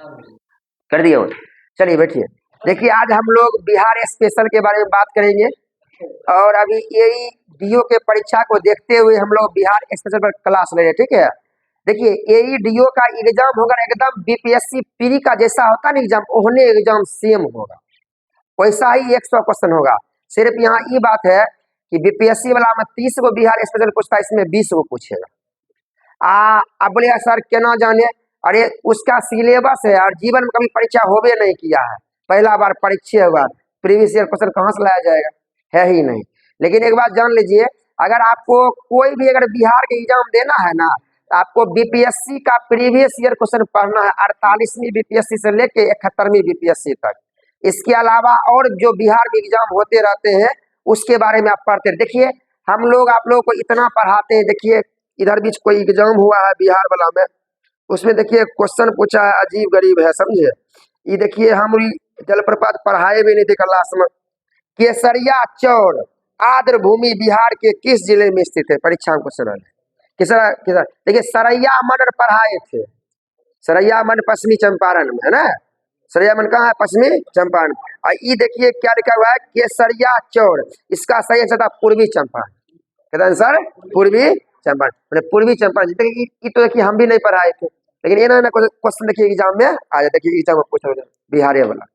कर दिए हो? चलिए बैठिए। देखिए आज हम लोग बिहार स्पेशल के बारे में बात करेंगे और अभी यही डीओ के परीक्षा को देखते हुए हम लोग बिहार स्पेशल पर क्लास ले रहे हैं, ठीक है। देखिए यही डीओ का एग्जाम होगा एकदम बीपीएससी प्री का जैसा होता है ना एग्जाम, ओहने एग्जाम सेम होगा, वैसा ही 100 क्वेश्चन होगा। सिर्फ यहाँ ये बात है कि बीपीएससी वाला में 30 को बिहार स्पेशल पूछता है, इसमें 20 को पूछेगा। अब बोले सर क्या ना जाने, अरे उसका सिलेबस है और जीवन में कभी परीक्षा होबे नहीं किया है, पहला बार परीक्षा हुआ, प्रीवियस ईयर क्वेश्चन कहाँ से लाया जाएगा, है ही नहीं। लेकिन एक बात जान लीजिए, अगर आपको कोई भी अगर बिहार के एग्जाम देना है ना, तो आपको बीपीएससी का प्रीवियस ईयर क्वेश्चन पढ़ना है, 48वीं बीपीएससी से लेके 71वीं बीपीएससी तक। इसके अलावा और जो बिहार में एग्जाम होते रहते हैं उसके बारे में आप पढ़ते। देखिए हम लोग आप लोगों को इतना पढ़ाते हैं। देखिए इधर बीच कोई एग्जाम हुआ है बिहार वाला में, उसमें देखिए क्वेश्चन पूछा है अजीब गरीब है, समझे। ये देखिए हम जलप्रपात पढ़ाए भी नहीं थे क्लास में। केसरिया चौर आर्द्र भूमि बिहार के किस जिले में स्थित है, परीक्षा में क्वेश्चन है। देखिए सरैया मन पढ़ाए थे, सरैया मन पश्चिमी चंपारण में है ना, सरैया मन कहाँ है, पश्चिमी चंपारण। और ये देखिए क्या लिखा हुआ है, केसरिया चौर, इसका सही आंसर था पूर्वी चंपारण। कहता है सर पूर्वी चंपारण, मतलब पूर्वी चंपारण। ये तो देखिए हम भी नहीं पढ़ाए थे, लेकिन ये ना क्वेश्चन देखिए एग्जाम में आ जाए, देखिए एग्जाम में पूछा बिहार वाला,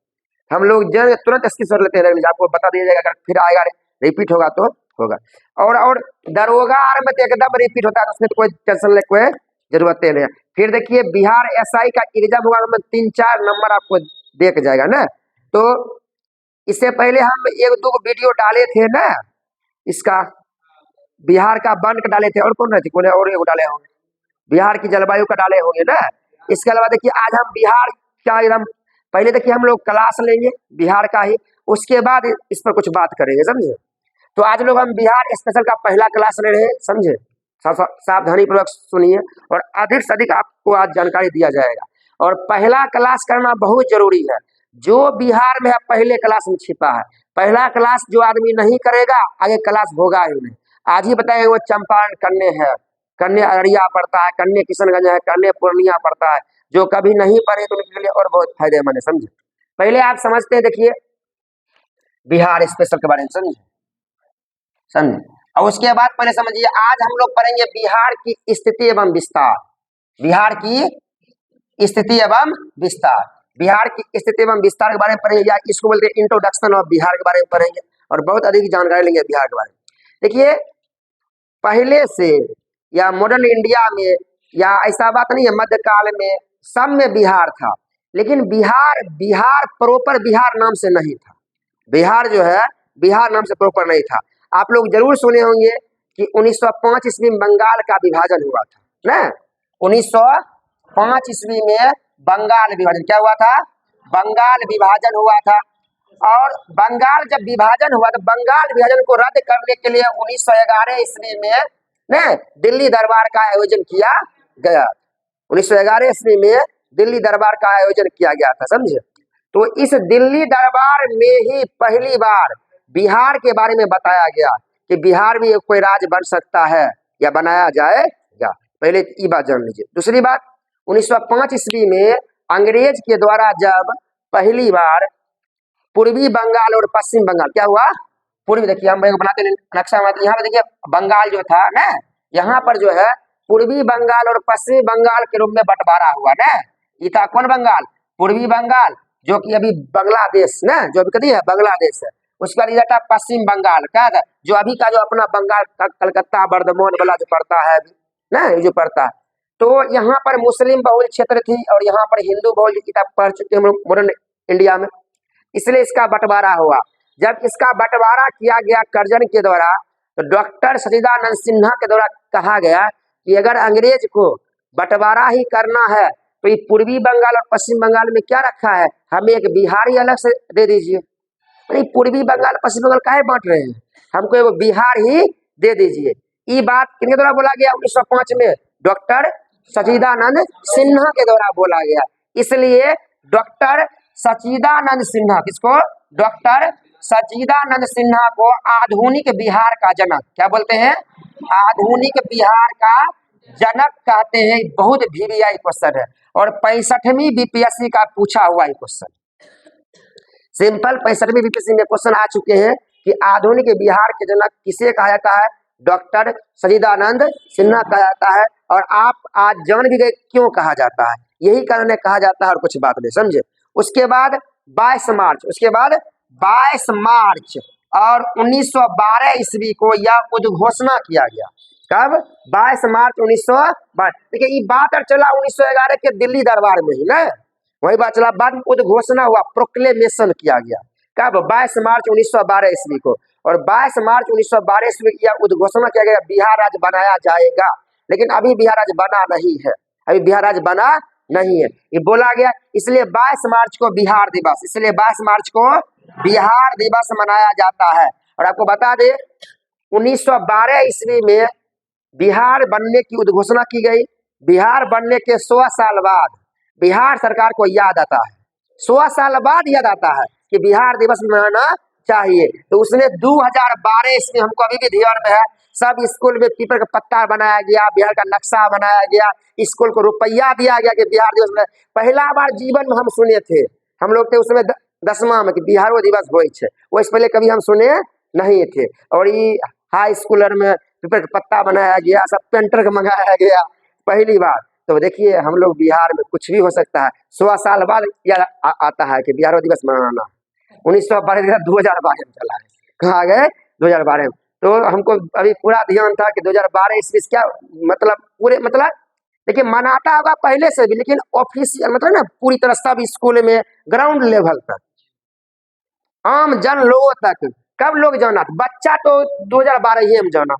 हम लोग जन तुरंत स्क्रीनशॉट लेते हैं, आपको बता दिया जाएगा, अगर फिर आएगा रिपीट होगा तो होगा। और दरोगा में तो एकदम रिपीट होता है, तो उसमें तो कोई टेंशन ले कोई जरूरत नहीं है। फिर देखिए बिहार एसआई का एग्जाम होगा, 3-4 नंबर आपको देख जाएगा ना। तो इससे पहले हम 1-2 वीडियो डाले थे ना, इसका बिहार का वन का डाले थे, और कौन रहती, और एक डाले होंगे, बिहार की जलवायु का डाले होंगे ना। इसके अलावा देखिए आज हम बिहार का एकदम पहले देखिए हम लोग क्लास लेंगे बिहार का ही, उसके बाद इस पर कुछ बात करेंगे, समझे। तो आज लोग हम बिहार स्पेशल का पहला क्लास ले रहे हैं, समझे। सावधानी पूर्वक सुनिए और अधिक से अधिक आपको आज जानकारी दिया जाएगा। और पहला क्लास करना बहुत जरूरी है, जो बिहार में है पहले क्लास में छिपा है। पहला क्लास जो आदमी नहीं करेगा आगे क्लास होगा ही नहीं। आज ही बताएंगे वो चंपारण कन्ने है, कन्ने अररिया पड़ता है, कन्ने किशनगंज है, कन्ने पूर्णिया पड़ता है। जो कभी नहीं पढ़े तो उनके लिए और बहुत फायदेमंद है, समझे। पहले आप समझते हैं, देखिए बिहार स्पेशल के बारे में समझे, और उसके बाद पहले समझिए आज हम लोग पढ़ेंगे बिहार की स्थिति एवं विस्तार। बिहार की स्थिति एवं विस्तार, बिहार की स्थिति एवं विस्तार के बारे में पढ़ेंगे, या इसको बोलते हैं इंट्रोडक्शन ऑफ बिहार के बारे में पढ़ेंगे, और बहुत अधिक जानकारी लेंगे बिहार के बारे में। देखिए पहले से या मॉडर्न इंडिया में या ऐसा बात नहीं है, मध्यकाल में सब में बिहार था, लेकिन बिहार प्रॉपर बिहार नाम से नहीं था। बिहार जो है बिहार नाम से प्रॉपर नहीं था। आप लोग जरूर सुने होंगे कि 1905 ईस्वी में बंगाल का विभाजन हुआ था ना। 1905 ईस्वी में बंगाल विभाजन क्या हुआ था, बंगाल विभाजन हुआ था। और बंगाल जब विभाजन हुआ तो बंगाल विभाजन को रद्द करने के लिए 1911 ईस्वी में ने दिल्ली दरबार का आयोजन किया गया। 1911 ईस्वी में दिल्ली दरबार का आयोजन किया गया था, समझे। तो इस दिल्ली दरबार में ही पहली बार बिहार के बारे में बताया गया कि बिहार में कोई राज्य बन सकता है या बनाया जाएगा। पहले ये बात जान लीजिए। दूसरी बात, 1905 ईस्वी में अंग्रेज के द्वारा जब पहली बार पूर्वी बंगाल और पश्चिम बंगाल क्या हुआ, पूर्वी, देखिए हम बनाते नक्शा में, यहाँ पे देखिए बंगाल जो था ना, यहाँ पर जो है पूर्वी बंगाल और पश्चिमी बंगाल के रूप में बंटवारा हुआ ना। ये था कौन बंगाल, पूर्वी बंगाल, जो कि अभी बांग्लादेश ना, जो अभी कभी है बांग्लादेश है। उसके बाद इधर था पश्चिम बंगाल, क्या था, जो अभी का जो अपना बंगाल कलकत्ता बर्धमान वाला जो पड़ता है अभी ना, ये जो पड़ता है। तो यहाँ पर मुस्लिम बहुल क्षेत्र थी और यहाँ पर हिंदू बहुल किताब पढ़ चुके हम लोग मॉडर्न इंडिया में, इसलिए इसका बंटवारा हुआ। जब इसका बंटवारा किया गया कर्जन के द्वारा, तो डॉक्टर सचिदानंद सिन्हा के द्वारा कहा गया कि अगर अंग्रेज को बंटवारा ही करना है तो ये पूर्वी बंगाल और पश्चिम बंगाल में क्या रखा है, हमें एक बिहार ही अलग से दे दीजिए। नहीं, पूर्वी बंगाल पश्चिम बंगाल काहे बांट रहे हैं, हमको एक बिहार ही दे दीजिए। ये बात किनके द्वारा बोला गया, 1905 में डॉक्टर सचिदानंद सिन्हा के द्वारा बोला गया। इसलिए डॉक्टर सचिदानंद सिन्हा, किसको, डॉक्टर सचिदानंद सिन्हा को आधुनिक बिहार का जनक क्या बोलते हैं, आधुनिक बिहार का जनक कहते हैं। बहुत VVI क्वेश्चन है और 65वीं बीपीएससी का पूछा हुआ है क्वेश्चन। सिंपल 65वीं बीपीएससी में क्वेश्चन आ चुके हैं कि आधुनिक बिहार के जनक किसे कहा जाता है? डॉक्टर सच्चिदानंद सिन्हा कहा जाता है। और आप आज जान भी गए क्यों कहा जाता है, यही कारण है कहा जाता है और कुछ बात नहीं, समझे। उसके बाद 22 मार्च, उसके बाद 22 मार्च और 1912 ईस्वी को यह उद्घोषणा किया गया। कब? 22 मार्च 1912। देखिए ये बात और चला 1911 के दिल्ली दरबार में ही ना, वही बात चला। बाद में उद्घोषणा हुआ, प्रोक्लेमेशन किया गया। कब? 22 मार्च 1912 ईस्वी को। और 22 मार्च 1912 ईस्वी की यह उद्घोषणा किया गया, बिहार राज्य बनाया जाएगा। लेकिन अभी बिहार राज्य बना नहीं है, अभी बिहार राज्य बना नहीं है, ये बोला गया। इसलिए 22 मार्च को बिहार दिवस, इसलिए 22 मार्च को बिहार दिवस मनाया जाता है। और आपको बता दें 1912 ईस्वी में बिहार बनने की उद्घोषणा की गई। बिहार बनने के 100 साल बाद बिहार सरकार को याद आता है, 100 साल बाद याद आता है कि बिहार दिवस मनाना चाहिए। तो उसने 2012 ईस्वी, हमको अभी भी ध्यान में है, सब स्कूल में पीपल का पत्ता बनाया गया, बिहार का नक्शा बनाया गया, स्कूल को रुपया दिया गया कि बिहार दिवस में। पहला बार जीवन में हम सुने थे, हम लोग थे उसमें 10वां में कि बिहारो दिवस हो, वैसे पहले कभी हम सुने नहीं थे। और ये हाई स्कूलर में पीपल का पत्ता बनाया गया, सब पेंटर का मंगाया गया पहली बार। तो देखिए हम लोग बिहार में कुछ भी हो सकता है, 100 साल बाद यह आता है कि बिहारो दिवस मनाना। 1912 2012 में चला है, कहाँ गए? 2012 में। तो हमको अभी पूरा ध्यान था कि 2012 ईस्वी क्या मतलब, पूरे मतलब देखिए मनाता होगा पहले से भी, लेकिन ऑफिशियल मतलब ना पूरी तरह सब स्कूल में ग्राउंड लेवल तक, आम जन लोगों तक। कब लोग जाना? बच्चा तो 2012 ही में जाना,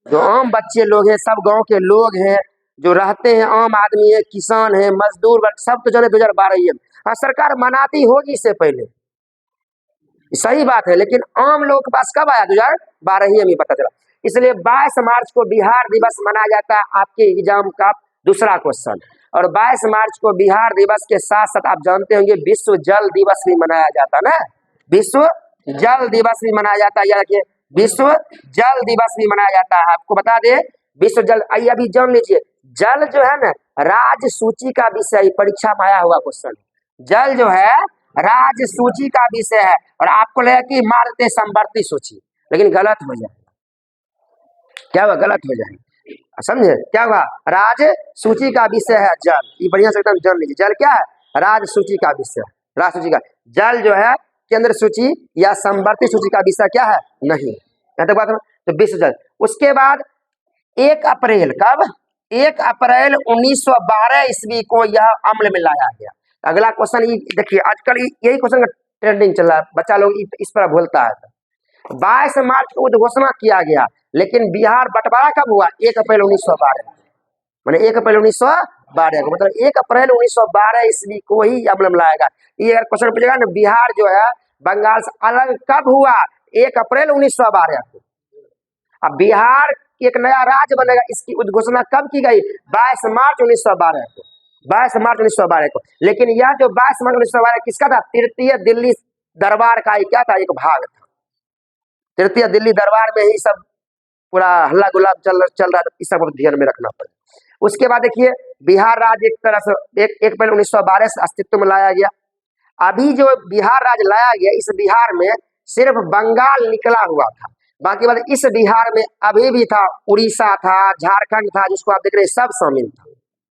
जो आम बच्चे लोग हैं, सब गांव के लोग हैं जो रहते हैं, आम आदमी है, किसान है, मजदूर वर्ग, सब तो जाने 2012 ही में। हाँ सरकार मनाती होगी इससे पहले, सही बात है, लेकिन आम लोगों के पास कब आया? 2012 ही हमें पता चला। इसलिए 22 मार्च को बिहार दिवस मनाया जाता है। आपके एग्जाम का दूसरा क्वेश्चन। और 22 मार्च को बिहार दिवस के साथ साथ आप जानते होंगे विश्व जल दिवस भी मनाया जाता है ना, विश्व जल दिवस भी मनाया जाता है। याद रखिए, विश्व जल दिवस भी मनाया जाता है। आपको बता दें विश्व जल, आइए अभी जान लीजिए, जल जो है ना राज सूची का विषय, परीक्षा में आया हुआ क्वेश्चन। जल जो है राज सूची का विषय है। और आपको लगा कि मार देते संवर्ती सूची, लेकिन गलत हो जाएगा। क्या हुआ? गलत हो जाएगा, समझे? क्या हुआ? राज सूची का विषय है जल, ये बढ़िया से एकदम जान लीजिए। जल क्या है? राज सूची का विषय, राज सूची का। जल जो है केंद्र सूची या संवर्ती सूची का विषय क्या है? नहीं। यहाँ तक बात है। तो विश्व जल। उसके बाद 1 अप्रैल, कब? 1 अप्रैल 1912 ईस्वी को यह अमल में लाया गया। अगला क्वेश्चन ये देखिए, आजकल यही क्वेश्चन का ट्रेंडिंग चल रहा है, बच्चा लोग इस पर बोलता है। 22 मार्च को उद्घोषणा किया गया, लेकिन बिहार बंटवारा कब हुआ? 1 अप्रैल 1912, मैंने 1 अप्रैल 1912 को, मतलब 1 अप्रैल 1912 ईस्वी को ही अमल में लाएगा। ये अगर क्वेश्चन पूछेगा ना, बिहार जो है बंगाल से अलग कब हुआ? 1 अप्रैल 1912 को। अब बिहार एक नया राज्य बनेगा, इसकी उद्घोषणा कब की गई? 22 मार्च 1912 को, 22 मार्च 1912 को। लेकिन यह जो 22 मार्च 1912 किसका था? तृतीय दिल्ली दरबार का ही क्या था? एक भाग था। तृतीय दिल्ली दरबार में ही सब पूरा हल्ला गुलाब चल रहा था, इस सब ध्यान में रखना पड़ेगा। उसके बाद देखिए बिहार राज्य एक तरह से 1 अप्रैल 1912 से अस्तित्व में लाया गया। अभी जो बिहार राज्य लाया गया, इस बिहार में सिर्फ बंगाल निकला हुआ था, बाकी बात इस बिहार में अभी भी था, उड़ीसा था, झारखंड था, जिसको आप देख रहे हैं सब शामिल था,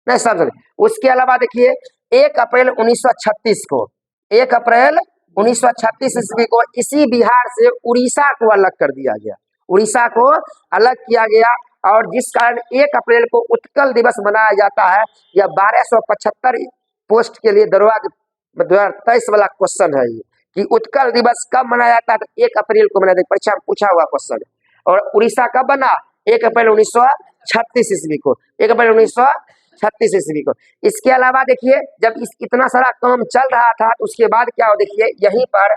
नहीं सब शामिल। उसके अलावा देखिए 1 अप्रैल 1936 को, 1 अप्रैल 1936 ईस्वी को इसी बिहार से उड़ीसा को अलग कर दिया गया, उड़ीसा को अलग किया गया। और जिस कारण 1 अप्रैल को उत्कल दिवस मनाया जाता है। यह 1275 पोस्ट के लिए 2023 वाला क्वेश्चन है ये, कि उत्कल दिवस कब मनाया जाता है? तो 1 अप्रैल को मनाया जाता है, परीक्षा में पूछा हुआ क्वेश्चन है। और उड़ीसा कब बना? 1 अप्रैल 1936 ईस्वी को, 1 अप्रैल 1936 ईस्वी को। इसके अलावा देखिए जब इतना सारा काम चल रहा था, तो उसके बाद क्या हो, देखिए यहीं पर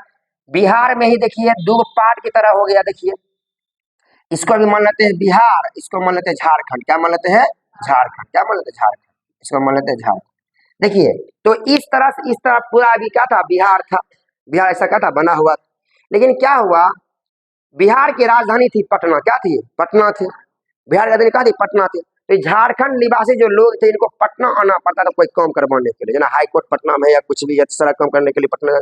बिहार में ही देखिए दो पार्ट की तरह हो गया। देखिए इसको भी मान लेते हैं बिहार, इसको मान लेते हैं झारखंड। क्या मान लेते हैं? झारखंड। क्या मान लेते हैं? झारखंड। इसको मान लेते हैं झारखंड। देखिए तो इस तरह पूरा अभी क्या था? बिहार था, बिहार ऐसा क्या था? बना हुआ। लेकिन क्या हुआ, बिहार की राजधानी थी पटना। क्या थी? पटना थी। बिहार की राजधानी क्या थी? पटना थी। तो झारखंड निवासी जो लोग थे इनको पटना आना पड़ता था कोई काम करवाने के लिए, जना हाई कोर्ट पटना में या कुछ भी सारा काम करने के लिए पटना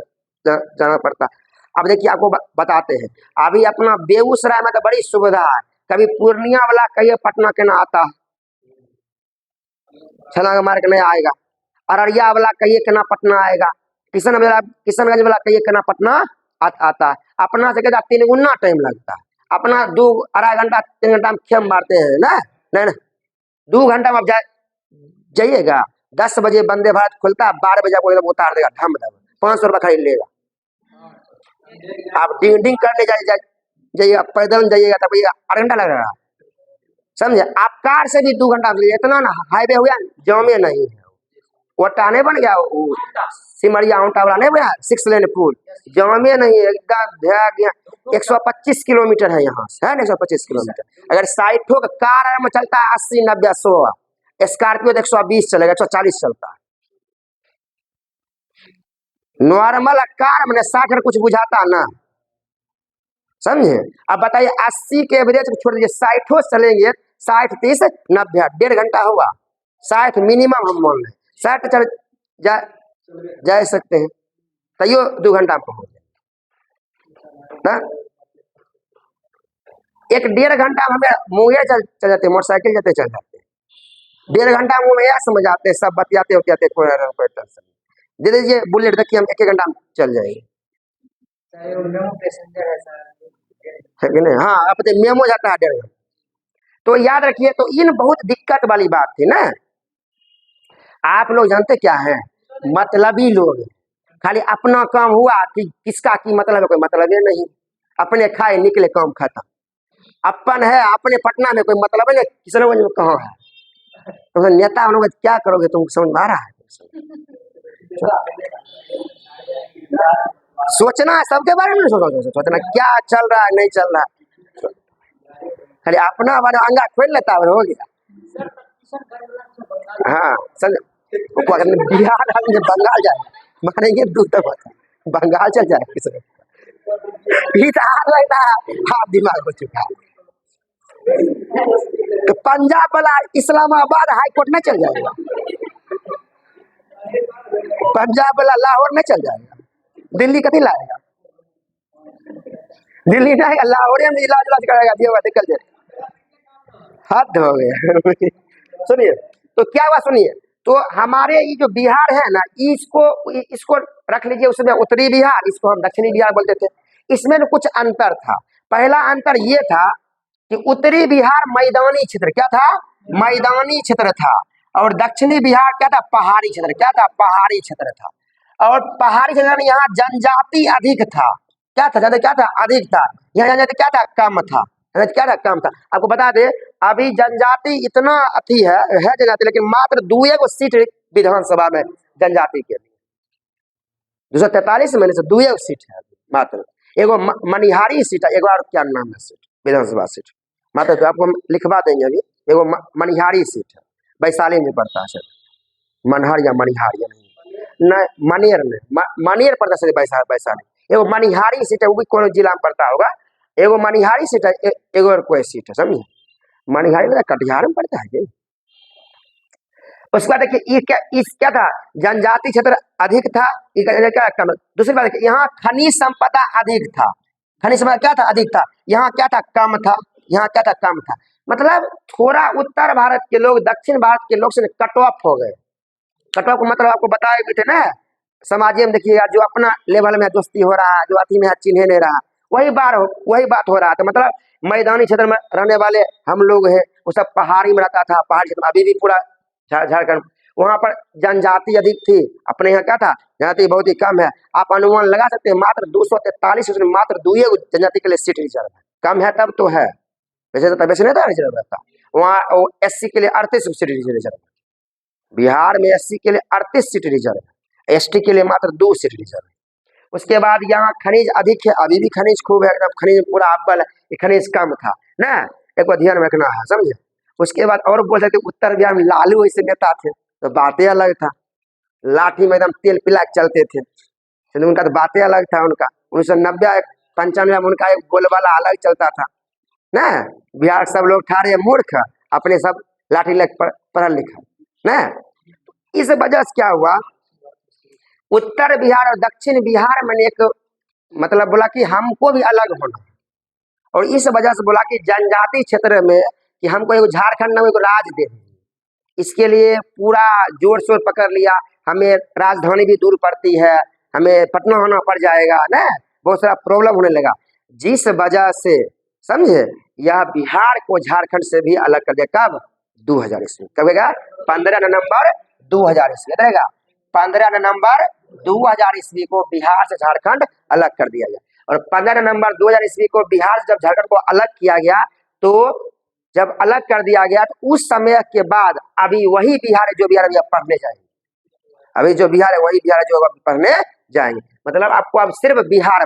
जाना पड़ता। अब देखिए आपको बताते हैं, अभी अपना बेगूसराय में तो बड़ी सुविधा है, कभी पूर्णिया वाला कहिए पटना के ना आता है, छलांग मार के नहीं आएगा। अररिया वाला कहिए केना पटना आएगा, किशनगंज वाला कहिए केना पटना आता है। अपना से कहता 3 गुना टाइम लगता है, अपना 2-2.5 घंटा 3 घंटा में खेम मारते हैं ना, नहीं 2 घंटा में आप जाइएगा। 10 बजे वंदे भारत खुलता है, 12 बजे आपको एकदम उतार देगा ढम ढम, 500 रुपया खरीद लेगा। आप डिंग करने जाइएगा, पैदल जाइएगा तब आधा घंटा लगेगा, समझे। आप कार से भी 2 घंटा, इतना ना हाईवे हुआ जामे नहीं है, वो टाने बन गया, वो सिमरिया ऊंटा वाला नहीं बना 6 लेन पुल, जामे नहीं है एकदम। 125 किलोमीटर है यहाँ से, है ना 125 किलोमीटर। अगर साइड हो कार में चलता है 80, 90, 100, स्कॉर्पियो तो 120 चलेगा, 140 चलता है। नॉर्मल कार मैंने 60 कुछ बुझाता ना, समझे। अब बताइए 80 के एवरेज को छोड़ दीजिए, 60 चलेंगे, 60, 30, 90, 1.5 घंटा हुआ, 60 मिनिमम हम मान लें, 60 चल जा सकते हैं, तैयो 2 घंटा में पहुंच जाए। 1-1.5 घंटा में हमें मुँहे चल जाते, मोटरसाइकिल जाते चल जाते, 1.5 घंटा मुँह में समझ आते हैं, सब बतियाते होते कोई टेंशन। दे दीजिए बुलेट, देखिए हम 1 घंटा में चल जाएंगे, है कि नहीं। हाँ अब मेमो जाता है 1.5 घंटा। तो याद रखिए, तो इन बहुत दिक्कत वाली बात थी ना। आप लोग जानते क्या है, मतलबी लोग, खाली अपना काम हुआ कि किसका की मतलब है, कोई मतलब ही नहीं, अपने खाए निकले काम खत्म। अपन है अपने पटना में, कोई मतलब है नहीं किशनगंज में कहाँ है, तो नेता लोग क्या करोगे, तुम समझ में आ रहा है। सोचना है सबके बारे में, सोचना क्या चल रहा है नहीं चल रहा है, खाली अपना बारे अंगा खोल लेता है, हो गया। हाँ चल, बिहार बंगाल जाए मारेंगे दूर तक, बंगाल चल जाए किसी हाथ दिमाग हो चुका है। तो पंजाब वाला इस्लामाबाद हाई कोर्ट में चल जाएगा, पंजाब वाला लाहौर में चल जाएगा, दिल्ली कभी लाएगा, दिल्ली नहीं आएगा, लाहौर में इलाज करेगा, दिया निकल जाए, हद हो गया। सुनिए तो क्या हुआ, सुनिए तो हमारे ये जो बिहार है ना, इसको रख लीजिए, उसमें उत्तरी बिहार, इसको हम दक्षिणी बिहार बोलते थे। इसमें कुछ अंतर था। पहला अंतर ये था कि उत्तरी बिहार मैदानी क्षेत्र, क्या था, मैदानी क्षेत्र था, और दक्षिणी बिहार क्या था, पहाड़ी क्षेत्र, क्या था, पहाड़ी क्षेत्र था। और पहाड़ी क्षेत्र में यहाँ जनजाति अधिक था, क्या था, ज्यादा क्या था, अधिक था। यहाँ जनजाति क्या था, कम था, क्या था, कम था। आपको बता दे, अभी जनजाति इतना अति है जनजाति, लेकिन मात्र 2 सीट विधानसभा में जनजाति के लिए, 243 में से 2 सीट है मात्र। एगो मनिहारी सीट है, एगो और क्या नाम है सीट, विधानसभा सीट मात्र, तो आपको हम लिखवा देंगे अभी। एगो मनिहारी सीट है, वैशाली में पड़ता है सर, मनहर या मनिहार या नहीं, मनेर में, मनेर पड़ता है वैशाली। एगो मनिहारी सीट है, वो भी कोनो जिला में पड़ता होगा। एगो मनिहारी सीट है, एगो और कोई सीट है, समझिए। मनिहारी में कटिहार में पड़ता है क्या। उसके बाद देखिए क्या था, जनजाति क्षेत्र अधिक था, क्या कम। दूसरी बात यहाँ खनिज संपदा अधिक था, खनिज संपदा क्या था, अधिक था। यहाँ क्या था, कम था, यहाँ क्या था, कम था। मतलब थोड़ा उत्तर भारत के लोग दक्षिण भारत के लोग से कट ऑफ हो गए। कट ऑफ मतलब आपको बताए भी थे ना, समाज में देखिएगा, जो अपना लेवल में दोस्ती हो रहा है, जो अति में चिन्ह नहीं रहा, वही बात हो रहा था। मतलब मैदानी क्षेत्र में रहने वाले हम लोग हैं, वो सब पहाड़ी में रहता था, पहाड़ी क्षेत्र में अभी भी पूरा झारखंड, वहां पर जनजाति अधिक थी। अपने यहाँ क्या था, जनजाति बहुत ही कम है। आप अनुमान लगा सकते हैं, मात्र 243 में मात्र 2 जनजाति के लिए सीट रिजर्व है। कम है तब तो है, वैसे तो तब से नहीं था रिजर्व रहता। वहाँ SC के लिए 38 सीट रिजर्व, बिहार में SC के लिए 38 सीट रिजर्व है, ST के लिए मात्र 2 सीट रिजर्व है। उसके बाद यहाँ खनिज अधिक है, अभी भी खनिज खूब है, एकदम खनिज पूरा अव्वल है। खनिज कम था ना, एक बार ध्यान रखना है, समझे। उसके बाद और बोल सकते उत्तर बिहार में लालू ऐसे नेता थे, तो बातें अलग था, लाठी में एकदम तेल पिला के चलते थे, तो उनका तो बातें अलग था। उनका 1990-95 में उनका एक बोलबाला अलग चलता था ना। बिहार सब लोग ठाड़े मूर्ख, अपने सब लाठी लग पढ़ा लिखा ना। इस वजह से क्या हुआ, उत्तर बिहार और दक्षिण बिहार में एक मतलब बोला कि हमको भी अलग होना, और इस वजह से बोला कि जनजाति क्षेत्र में कि हमको एक झारखंड में एक राज दे, इसके लिए पूरा जोर शोर पकड़ लिया। हमें राजधानी भी दूर पड़ती है, हमें पटना होना पड़ जाएगा ना, बहुत सारा प्रॉब्लम होने लगा, जिस वजह से समझे यह बिहार को झारखंड से भी अलग कर दिया। कब? 2000 ईस्वी। कब होगा? 15 नवंबर 2000 ईस्वी रहेगा। 15 नवंबर 2000 ईस्वी को बिहार से झारखंड अलग कर दिया गया। और 15 नवंबर 2000 ईस्वी को बिहार से जब झारखंड को अलग किया गया, तो जब अलग कर दिया गया तो उस समय के बाद अभी वही बिहार है जो बिहार अभी पढ़ने जाएंगे, अभी जो बिहार है वही बिहार है जो पढ़ने जाएंगे। मतलब आपको अब सिर्फ बिहार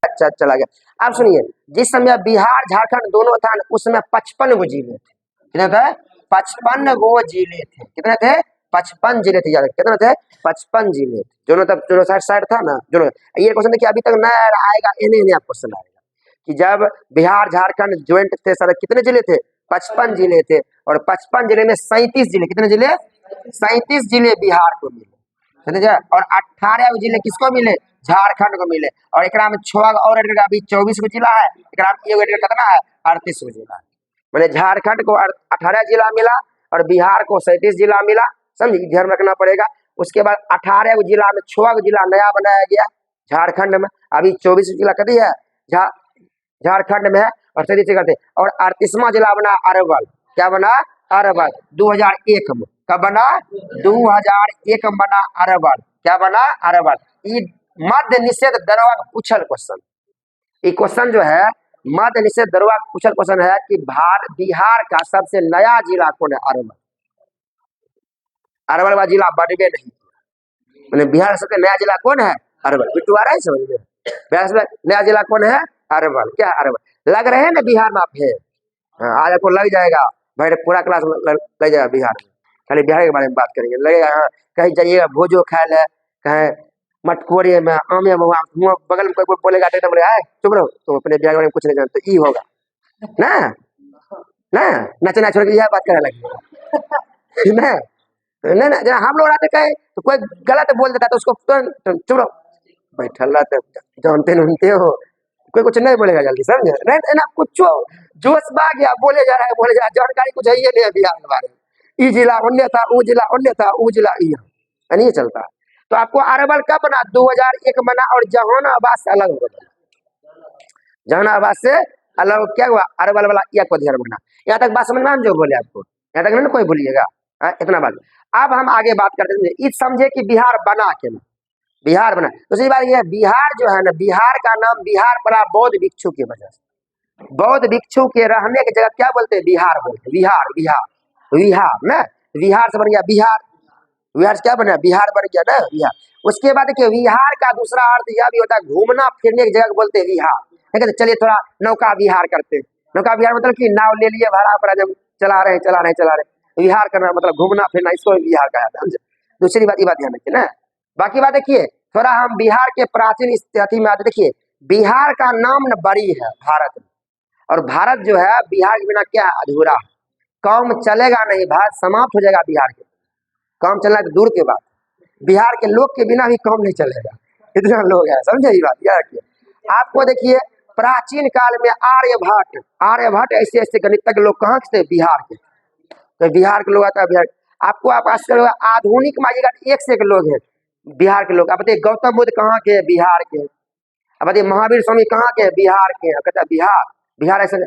अच्छा चला गया। अब सुनिए, जिस समय बिहार झारखंड दोनों था उस समय 55 गो जिले थे। कितने थे? 55 गो जिले थे। कितने थे? 55 जिले थे। कितने थे? 55 जिले थे। जो साइड था ना, जो ये क्वेश्चन देखिए अभी तक नया आएगा, इन्हें आप क्वेश्चन आएगा कि जब बिहार झारखंड ज्वाइंट थे सर कितने जिले थे? 55 जिले थे। और 55 जिले में 37 जिले, कितने जिले? 37 जिले बिहार को मिले, समझे? और 18 जिले किसको मिले? झारखंड को मिले। और एक में 6 और अभी 24 गो जिला है, एक कितना है? 38 गो जिला है। मैंने झारखंड को 18 जिला मिला और बिहार को 37 जिला मिला, समझे? ध्यान रखना पड़ेगा। उसके बाद 18 गो जिला में 6 गो जिला नया बनाया गया झारखंड में, अभी 24 जिला कभी है झारखंड में है और 37 करते। और 38वां जिला बना अरवल। क्या बना? अरवल 2001 में। कब बना? 2001 में बना अरवल। क्या बना? अरवल। ये मद्य निषेध दरोगा का पूछल क्वेश्चन, ये क्वेश्चन जो है मद्य निषेध दरोगा का पूछल क्वेश्चन है कि बिहार का सबसे नया जिला कौन है? अरवल। अरवल वाला जिला बनवे नहीं, मैंने बिहार का सबसे नया जिला कौन है? अरवल। बिट्टू आ रहा है समझ में? बिहार से नया जिला कौन है? अरवल। क्या अरवल? लग रहे हैं ना बिहार में आप है? आज आपको लग जाएगा भाई, पूरा क्लास लग जाएगा बिहार में, खाली बिहार के बारे में बात करेंगे, लगेगा। कहीं जाइएगा भोजो खाए ले, कहीं मटकोरे में आमे मुँह बगल में कोई बोलेगा तो बोले आए चुप रहो, तो अपने बिहार के बारे में कुछ नहीं जानते, ई होगा ना ना, नचना छोड़ के यह बात करने लगे ना। नहीं ना, हम लोग आते कहे तो कोई गलत बोल देता तो उसको चुप रहो, बैठल रहते, जानते नहीं हो, कोई कुछ नहीं बोलेगा जल्दी, समझे? नहीं ना, कुछ जोश बा गया, बोले जा रहा है, बोले जा रहा है, जानकारी कुछ है ये नहीं है बिहार के बारे में। ई जिला अन्य था, वो जिला अन्य था, वो जिला नहीं चलता। तो आपको अरवल कब बना? 2001 बना। और जहानाबाद से अलग हो गया, जहानाबाद से अलग क्या हुआ? अरवल वाला यह को ध्यान रखना। यहाँ तक बात समझ में जो बोले आपको, यहाँ तक नहीं कोई भूलिएगा, इतना बात। अब हम आगे बात करते हैं, इस समझे कि बिहार बना के ना, बिहार बना। दूसरी बात यह बिहार जो है ना, बिहार का नाम बिहार पड़ा बौद्ध भिक्षु की वजह से। बौद्ध भिक्षु के रहने की जगह क्या बोलते हैं? बिहार बोलते हैं। बिहार बिहार बिहार ना, बिहार से बन गया बिहार, बिहार से क्या बना? बिहार बन गया ना, बिहार। उसके बाद देखिए बिहार का दूसरा अर्थ यह भी होता है घूमना फिरने की जगह को बोलते हैं बिहार। ठीक है, चलिए थोड़ा नौका विहार करते हैं। नौका विहार मतलब कि नाव ले लिए भाड़ा पड़ा, जब चला रहे विहार करना मतलब घूमना फिरना, इसको बिहार कहा जाता है। दूसरी बात ये बात ध्यान रखिए ना। बाकी बात देखिए, थोड़ा हम बिहार के प्राचीन स्थिति में आते। देखिए बिहार का नाम न बड़ी है भारत में, और भारत जो है बिहार के बिना क्या अधूरा है, काम चलेगा नहीं, भारत समाप्त हो जाएगा बिहार के, काम चलना तो दूर के बात, बिहार के लोग के बिना भी काम नहीं चलेगा, इतना लोग है, समझे ये बात, याद रखिए। आपको देखिए प्राचीन काल में आर्यभट्ट ऐसे ऐसे गणितज्ञ लोग कहाँ थे? बिहार के, तो बिहार के लोग आता है बिहार। आपको आप आजकल आधुनिक में आइएगा एक से एक लोग हैं बिहार के लोग। अब बताइए गौतम बुद्ध कहाँ के? बिहार के। अब बताइए महावीर स्वामी कहाँ के? बिहार के। कहता बिहार, बिहार ऐसे।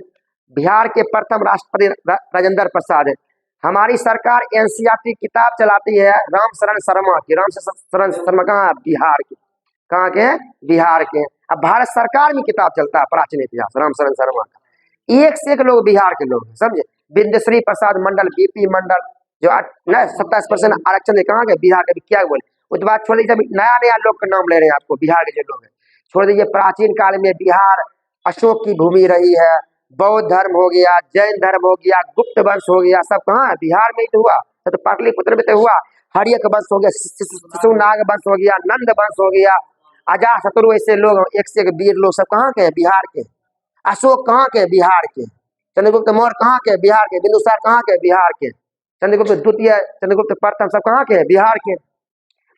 बिहार के प्रथम राष्ट्रपति राजेंद्र प्रसाद है। हमारी सरकार एनसीईआरटी किताब चलाती है राम शरण शर्मा की। राम शरण शर्मा कहाँ? बिहार के। कहाँ के? बिहार के। अब भारत सरकार में किताब चलता है प्राचीन इतिहास राम शरण शर्मा का। एक से एक लोग बिहार के लोग, समझे? बिंदुश्री प्रसाद मंडल, बीपी मंडल, जो 27% आरक्षण है, कहाँ के? बिहार के। क्या बोले उसके बाद छोड़ दीजिए, नया नया लोग का नाम ले रहे हैं आपको, बिहार के जो लोग हैं छोड़ दीजिए। प्राचीन काल में बिहार अशोक की भूमि रही है, बौद्ध धर्म हो गया, जैन धर्म हो गया, गुप्त वंश हो गया, सब कहाँ है? बिहार में ही तो हुआ। तो पाटलिपुत्र में तो हुआ, हरियक वंश हो गया, शिशुनाग वंश हो गया, नंद वंश हो गया, अजातशत्रु, ऐसे लोग एक से एक वीर लोग सब कहाँ के? बिहार के। अशोक कहाँ के? बिहार के। चंद्रगुप्त मौर्य कहाँ के? बिहार के। बिंदुसार कहाँ के? बिहार के। चंद्रगुप्त द्वितीय, चंद्रगुप्त प्रथम सब कहाँ के? बिहार के।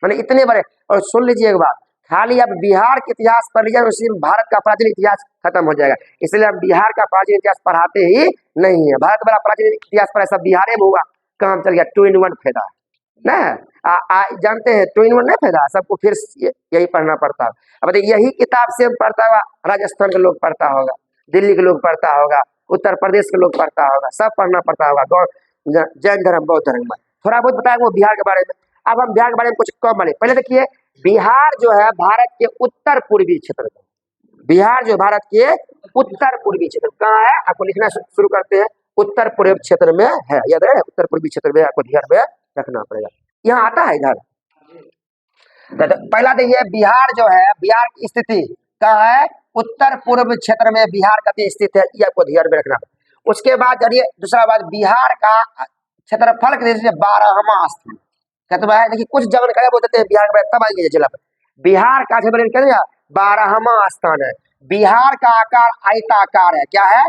माने इतने बड़े। और सुन लीजिए एक बात, खाली अब बिहार के इतिहास पढ़ लीजिए, उसी में भारत का प्राचीन इतिहास खत्म हो जाएगा। इसलिए हम बिहार का प्राचीन इतिहास पढ़ाते ही नहीं है। भारत बड़ा प्राचीन इतिहास पढ़ा, सब बिहार में हुआ, काम चल गया। 2 in 1 फायदा ना, जानते हैं 2 in 1 नहीं फायदा, सबको फिर यही पढ़ना पड़ता है। अब देखिए यही किताब से पढ़ता हुआ राजस्थान के लोग पढ़ता होगा, दिल्ली के लोग पढ़ता होगा, उत्तर प्रदेश के लोग पढ़ता होगा, सब पढ़ना पड़ता होगा। जैन धर्म, बौद्ध धर्म में थोड़ा बहुत बताया वो बिहार के बारे में। अब हम बिहार के बारे में कुछ कम बने। पहले देखिए बिहार जो है भारत के उत्तर पूर्वी क्षेत्र में, बिहार जो भारत के उत्तर पूर्वी क्षेत्र कहाँ है? आपको लिखना शुरू करते हैं, उत्तर पूर्वी क्षेत्र में है, याद है, उत्तर पूर्वी क्षेत्र में, आपको ध्यान में रखना पड़ेगा। यहाँ आता है इधर। पहला देखिए बिहार जो है, बिहार की स्थिति कहाँ है? उत्तर पूर्व क्षेत्र में बिहार का स्थित है, ये आपको ध्यान में रखना। उसके बाद चलिए दूसरा बात, बिहार का क्षेत्रफल के 12वां स्थान कतबा है? देखिए कुछ जानकारी बोलते हैं बिहार में, तब आएंगे जिला पर। बिहार का क्षेत्रफल 12वां स्थान है। बिहार का आकार आयताकार है। क्या है?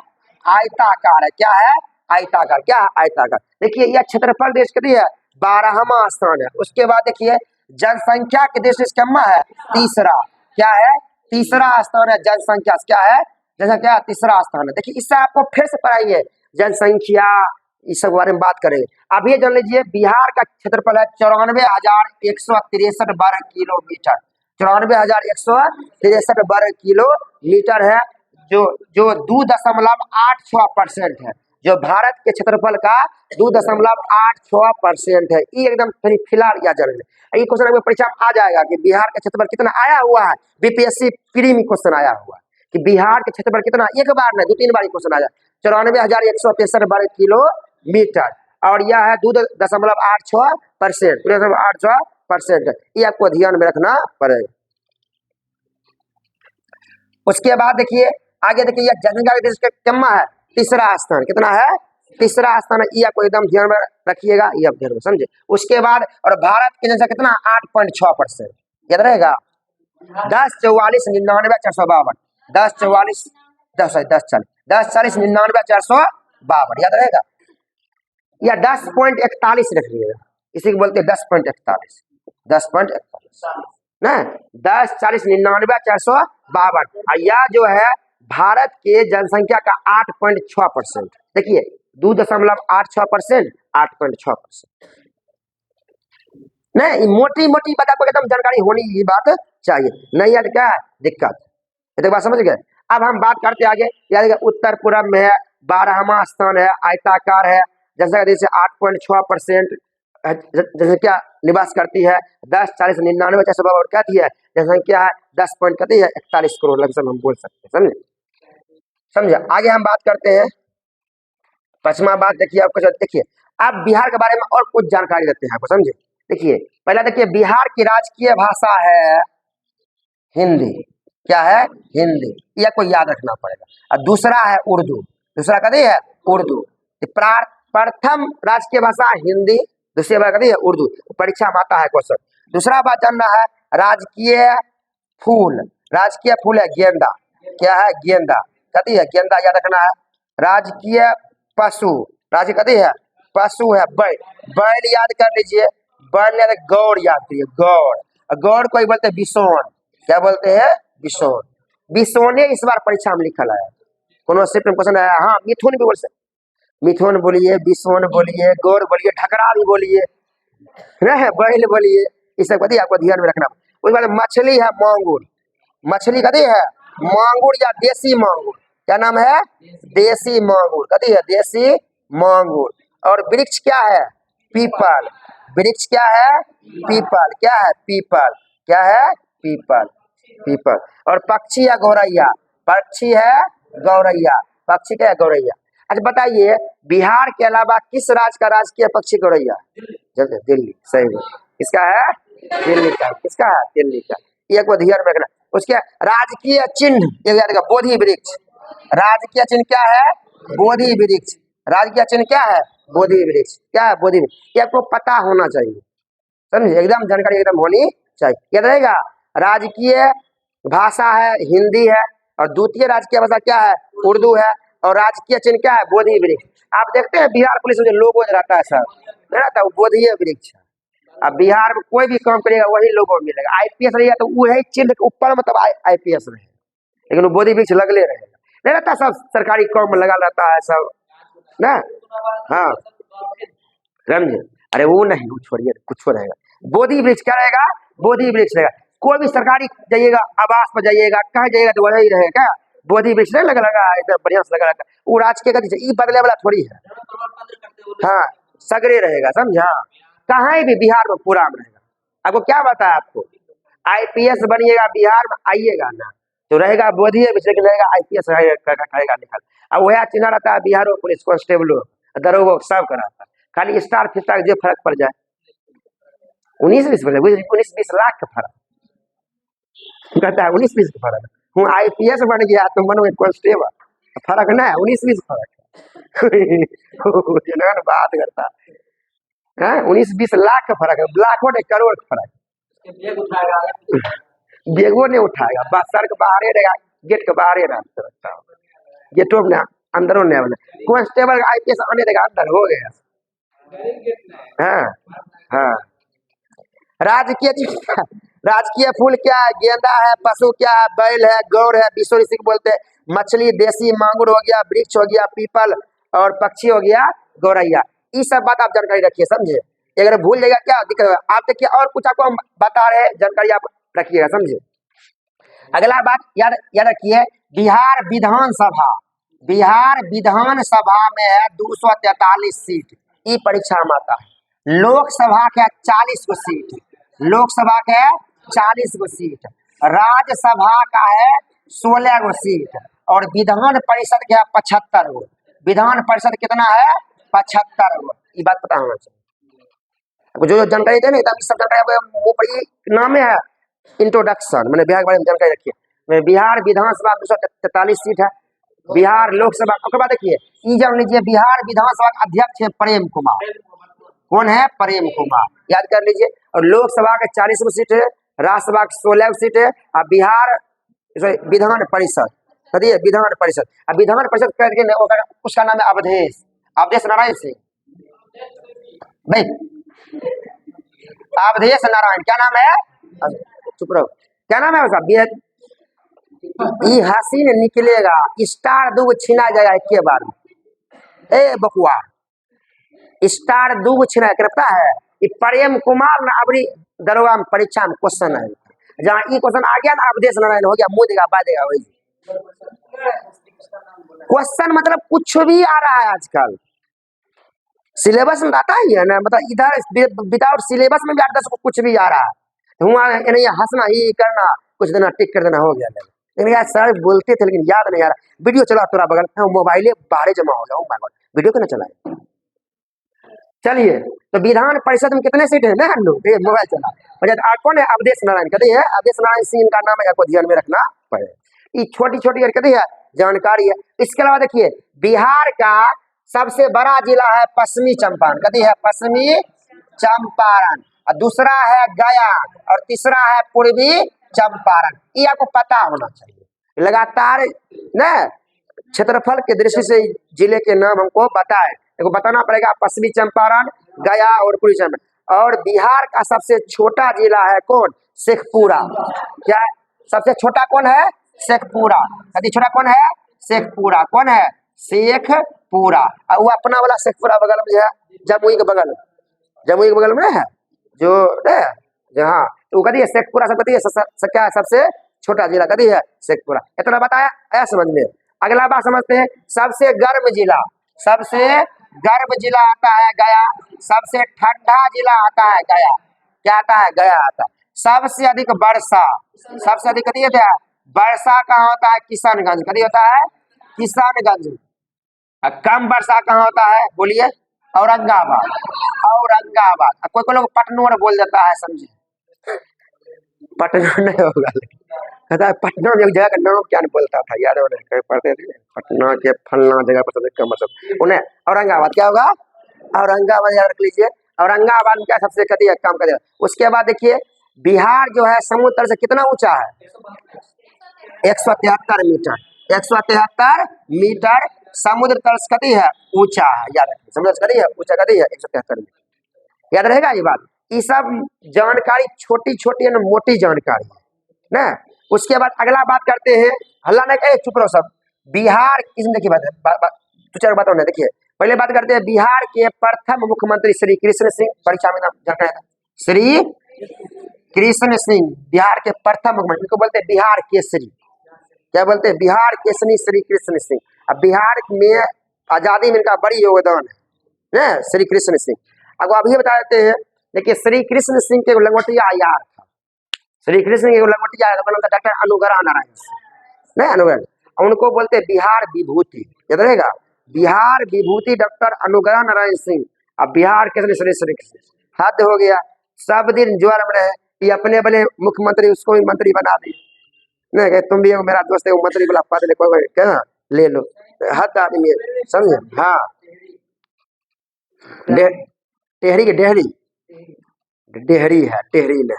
आयताकार है। क्या है? आयताकार। क्या है? आयताकार। देखिए यह क्षेत्रफल देश के लिए 12वां स्थान है। उसके बाद देखिए जनसंख्या के दृष्टि से क्या है? तीसरा। क्या है? तीसरा स्थान है जनसंख्या। क्या है? जनसंख्या तीसरा स्थान है। देखिए इससे आपको फिर से पढ़ाइए जनसंख्या, इस सब बारे में बात करेंगे। अब ये जान लीजिए बिहार का क्षेत्रफल है 94,163 वर्ग किलोमीटर। 94,163 वर्ग किलोमीटर है, जो 2.86% है। जो भारत के क्षेत्रफल का 2.86% है। ये एकदम फिलहाल या जरूर ये क्वेश्चन आपको परीक्षा में आ जाएगा कि बिहार का क्षेत्रफल कितना आया हुआ है। बीपीएससी प्री में क्वेश्चन आया हुआ है कि बिहार के क्षेत्रफल कितना, एक बार नहीं 2-3 बार क्वेश्चन आया। 94,163 वर्ग किलोमीटर और यह है 2.86%। 2.86% ये आपको ध्यान में रखना पड़ेगा। उसके बाद देखिए आगे देखिए यह जनसंख्या के देश का है तीसरा स्थान। कितना है? तीसरा स्थान है। ये आपको एकदम ध्यान में रखिएगा, ये आप ध्यान में समझे। उसके बाद और भारत की जनसंख्या कितना? 8.6%। याद रहेगा 1044,99,452। 1040,99,452 याद रहेगा, या 10.41 रख लीजिएगा। इसी को बोलते हैं 10.41। 10.41 ना, 1040,99,452। यह जो है भारत के जनसंख्या का 8.6%। देखिए 2.86%, 8.6%। नहीं मोटी मोटी बात आपको एकदम जानकारी होनी ही बात चाहिए, नहीं यार क्या है दिक्कत, ये बात समझ गए। अब हम बात करते आगे, यानी उत्तर पूर्व में है 12वां स्थान है, आयताकार है, जनसंख्या 8.6% जनसंख्या निवास करती है। 1040,99,452 कहती है जनसंख्या है 10.41 करोड़ लगभग हम बोल सकते हैं। समझे समझे। आगे हम बात करते हैं पश्चिमा बात। देखिए आपको देखिए अब बिहार के बारे में और कुछ जानकारी देते हैं आपको, समझे। देखिए पहला देखिए बिहार की राजकीय भाषा है हिंदी। क्या है? हिंदी, यह को याद रखना पड़ेगा। और दूसरा है उर्दू। दूसरा कहते हैं उर्दू। प्रथम राजकीय भाषा हिंदी, दूसरी बात कहती है उर्दू। परीक्षा में आता है क्वेश्चन। दूसरा बात जानना है राजकीय फूल। राजकीय फूल है गेंदा। क्या है? गेंदा। कहती है गेंदा, याद रखना है। राजकीय पशु, राजकीय कहती है पशु है बैल। बैल याद कर लीजिए, बैल याद, गौड़ याद करिए, गौड़। गौड़ को बोलते हैं बिसोन। क्या बोलते हैं? बिसोन। बिसोने इस बार परीक्षा में लिखा है, कोनो शिफ्ट में क्वेश्चन आया। हाँ मिथुन भी बोल सकते, मिथुन बोलिए, बिसोन बोलिए, गौड़ बोलिए, ठकरा भी बोलिए, बैल बोलिए, इस सब कहती है आपको ध्यान में रखना। उसके बाद मछली है मांगुर। मछली कहती है मांगुर या देसी मांगुर। क्या नाम है? देसी मांगुर। कहती है देसी मांगुर। और वृक्ष क्या है? पीपल। वृक्ष क्या है? पीपल। क्या है? पीपल। क्या है? पीपल। पीपल। और पक्षी है गौरैया। पक्षी है गौरैया। पक्षी क्या है? गौरैया। अच्छा बताइए बिहार के अलावा किस राज्य का राजकीय पक्षी गौरैया? दिल्ली। सही है, इसका है दिल्ली का। किसका है? दिल्ली का। ये को ध्यान में रखना। उसके राजकीय चिन्ह याद रखा, बोधि वृक्ष। राजकीय चिन्ह क्या है? बोधि वृक्ष। राजकीय चिन्ह क्या है? बोधि वृक्ष। क्या है? बोधि वृक्ष। ये आपको पता होना चाहिए, समझे, एकदम जानकारी एकदम होनी चाहिए। याद रहेगा राजकीय भाषा है हिंदी है, और द्वितीय राजकीय भाषा क्या है? उर्दू है, और राजकीय चिन्ह क्या है? बोधि वृक्ष। आप देखते हैं बिहार पुलिस में जो लोगो रहता है सर, नहीं रहता, वो बोधि वृक्ष है। अब बिहार में कोई भी काम करेगा वही लोगो मिलेगा। आईपीएस रहेगा तो वही चिन्ह के ऊपर मतलब आईपीएस रहेगा, लेकिन वो बोधि वृक्ष लगले रहेगा, नहीं रहता सब सरकारी काम में लगा रहता है सब ना। हाँ समझे? अरे वो नहीं, वो छोड़िए, कुछ रहेगा। बोधि वृक्ष क्या रहेगा? बोधि वृक्ष रहेगा। कोई भी सरकारी जाइएगा, आवास पर जाइएगा, कहाँ जाइएगा तो वही रहेगा, बोधि वृक्ष नहीं लगा लगा एकदम बढ़िया से लगा लगा। वो राजकीय का ई बदले वाला थोड़ी है। हाँ सगरे रहेगा, समझा? कहीं भी बिहार में पूरा में रहेगा। आपको क्या बताया? आपको आईपीएस बनिएगा बिहार में, आइएगा ना तो रहेगा बोधि वृक्ष, लेकिन रहेगा आईपीएस रहेगा निकल। अब वह चिन्ह रहता है बिहार में, पुलिस कांस्टेबल दरोगा सब कराता है, खाली स्टार फिस्टार जो फर्क पड़ जाए 19-20 लाख का फर्क कहता है, 19-20 का फर्क। हूँ आईपीएस बन गया तो मन में कांस्टेबल, फर्क ना है, 19-20 फर्क बात करता है। 19-20 लाख का फर्क है, लाखों ने करोड़ का फर्क। बेगो नहीं उठाएगा, बस सर के बाहर रहेगा, गेट के बाहर रहता, गेटों में अंदरों नहीं बने। कांस्टेबल आईपीएस आने देगा अंदर, हो गया। हाँ हाँ। राजकीय फूल क्या है? गेंदा है। पशु क्या है? बैल है, गौर है, विश्व ऋषि बोलते हैं। मछली देसी मांगुर हो गया, वृक्ष हो गया पीपल, और पक्षी हो गया गौरैया। ये सब बात आप जानकारी रखिए, समझे? अगर भूल जाएगा क्या दिक्कत होगा? आप देखिए और कुछ आपको हम बता रहे हैं, जानकारी आप रखिएगा, समझे? अगला बात याद रखिए, बिहार विधानसभा में है 243 सीट। ई परीक्षा में आता है। लोकसभा के 40 को सीट, लोकसभा के 40 को सीट, राज्यसभा का है 16 गो सीट, और विधान परिषद के 75 गो। विधान परिषद कितना है? 75 गो। ये बात पता होना चाहिए। जो जानकारी दे नहीं सब जानकारी वो पढ़ी नाम में है इंट्रोडक्शन, मैंने बिहार के बारे में जानकारी रखी है। बिहार विधानसभा 243 सीट है। बिहार लोकसभा उसके बाद देखिए, ये जान लीजिए, बिहार विधानसभा का अध्यक्ष है प्रेम कुमार। कौन है? प्रेम कुमार, याद कर लीजिए। और लोकसभा के 40 गो सीट है, राज्यसभा के 16 सीट है, और बिहार विधान परिषद, कहिए विधान परिषद। अब विधान परिषद करके उसका नाम है अवधेश नारायण सिंह भाई, अवधेश नारायण। क्या नाम है? चुप रहो, क्या नाम है उसका? हसीन निकलेगा, स्टार 2 छीना जाएगा एक बार में। ए बकुआ, स्टार 2 छीना करता है। ये प्रेम कुमार ना अबरी दरोगा में परीक्षा में क्वेश्चन है, जहाँ ये क्वेश्चन आ गया ना, अवधेश नारायण हो गया, मुँह देगा बादेगा वही क्वेश्चन। मतलब कुछ भी आ रहा है आजकल, सिलेबस में आता ही है ना, मतलब इधर विदाउट सिलेबस में भी 8-10 को कुछ भी आ रहा है। हुआ नहीं, हंसना ही करना, कुछ देना टिक कर देना, हो गया। लेकिन यार सर बोलते थे, लेकिन याद नहीं आ रहा। वीडियो चला तोरा बगल में, मोबाइल बाहर जमा हो गया, वीडियो क्यों ना चलाए? चलिए, तो विधान परिषद में कितने सीट है ना हम लोग? मोबाइल चला कौन है? अवधेश नारायण। कहते हैं अवधेश नारायण सिंह का नाम है, आपको ध्यान में रखना पड़े। ये छोटी छोटी कहते हैं जानकारी है। इसके अलावा देखिए, बिहार का सबसे बड़ा जिला है पश्चिमी चंपारण, कहती है पश्चिमी चंपारण, और दूसरा है गया, और तीसरा है पूर्वी चंपारण। ये आपको पता होना चाहिए। लगातार न क्षेत्रफल के दृष्टि से जिले के नाम हमको बताए, देखो बताना पड़ेगा, पश्चिमी चंपारण, गया और पूर्वी चंपारण। और बिहार का सबसे छोटा जिला है कौन? शेखपुरा। क्या है? सबसे छोटा कौन है? शेखपुरा। कभी छोटा कौन है? शेखपुरा। कौन है? शेखपुरा। और वो अपना वाला शेखपुरा बगल में है, जमुई के बगल में है जो हाँ, तो कहती है शेखपुरा। सब कहती है क्या है? सबसे छोटा जिला कहती है शेखपुरा। इतना बताया है समझ में। अगला बात समझते हैं, सबसे गर्म जिला आता है गया। सबसे ठंडा जिला आता है गया। क्या आता है? गया आता है। सबसे अधिक वर्षा कभी होता है? वर्षा कहाँ होता है? किशनगंज। कभी होता है? किशनगंज। कम वर्षा कहाँ होता है? बोलिए। औरंगाबाद। कोई लोग पटनोर बोल देता है, समझे? पटना नहीं होगा, कहता है पटना में एक जगह का नाम क्या नहीं बोलता था, याद हो? पढ़ते थे पटना के फलना जगह पर सबसे कम मतलब उन्हें औरंगाबाद। क्या होगा? औरंगाबाद, याद रख लीजिए। औरंगाबाद में क्या सबसे कभी काम करेगा। उसके बाद देखिए, बिहार जो है समुद्र तल से कितना ऊंचा है? 173 मीटर। 173 मीटर समुद्र तल से कदी है ऊंचा है, याद रखिए समुद्र से कदी है ऊंचा, कदी है 173 मीटर, याद रहेगा ये बात। ये सब जानकारी छोटी छोटी है ना, मोटी जानकारी है ना। उसके बाद अगला बात करते हैं, हल्ला नहीं कहे, चुप रहो सब। बिहार किस, देखिए दो चार बात होना, देखिए पहले बात करते हैं बिहार के प्रथम मुख्यमंत्री श्री कृष्ण सिंह, परीक्षा में नाम जानकारी था, श्री कृष्ण सिंह बिहार के प्रथम मुख्यमंत्री, इनको बोलते हैं बिहार केसरी, क्या बोलते हैं, बिहार केसरी श्री कृष्ण सिंह। अब बिहार में आजादी में इनका बड़ी योगदान है श्री कृष्ण सिंह। अब अभी बता देते हैं, देखिए श्री कृष्ण सिंह के लंगोटिया यार था, श्री कृष्ण के लंगोटिया डॉक्टर अनुग्रह नारायण सिंह, नहीं अनुग्रह, उनको बोलते बिहार विभूति, याद रहेगा, बिहार विभूति डॉक्टर अनुग्रह नारायण सिंह। अब बिहार के श्री श्री कृष्ण, हद हो गया, सब दिन ज्वर में रहे, ये अपने बने मुख्यमंत्री, उसको भी मंत्री बना दी, नहीं कहे तुम भी मेरा दोस्त है वो मंत्री वाला पद ले, क्या ले लो, हद आदमी है, समझे। हाँ टेहरी के डेहरी, डेहरी है, टेहरी में,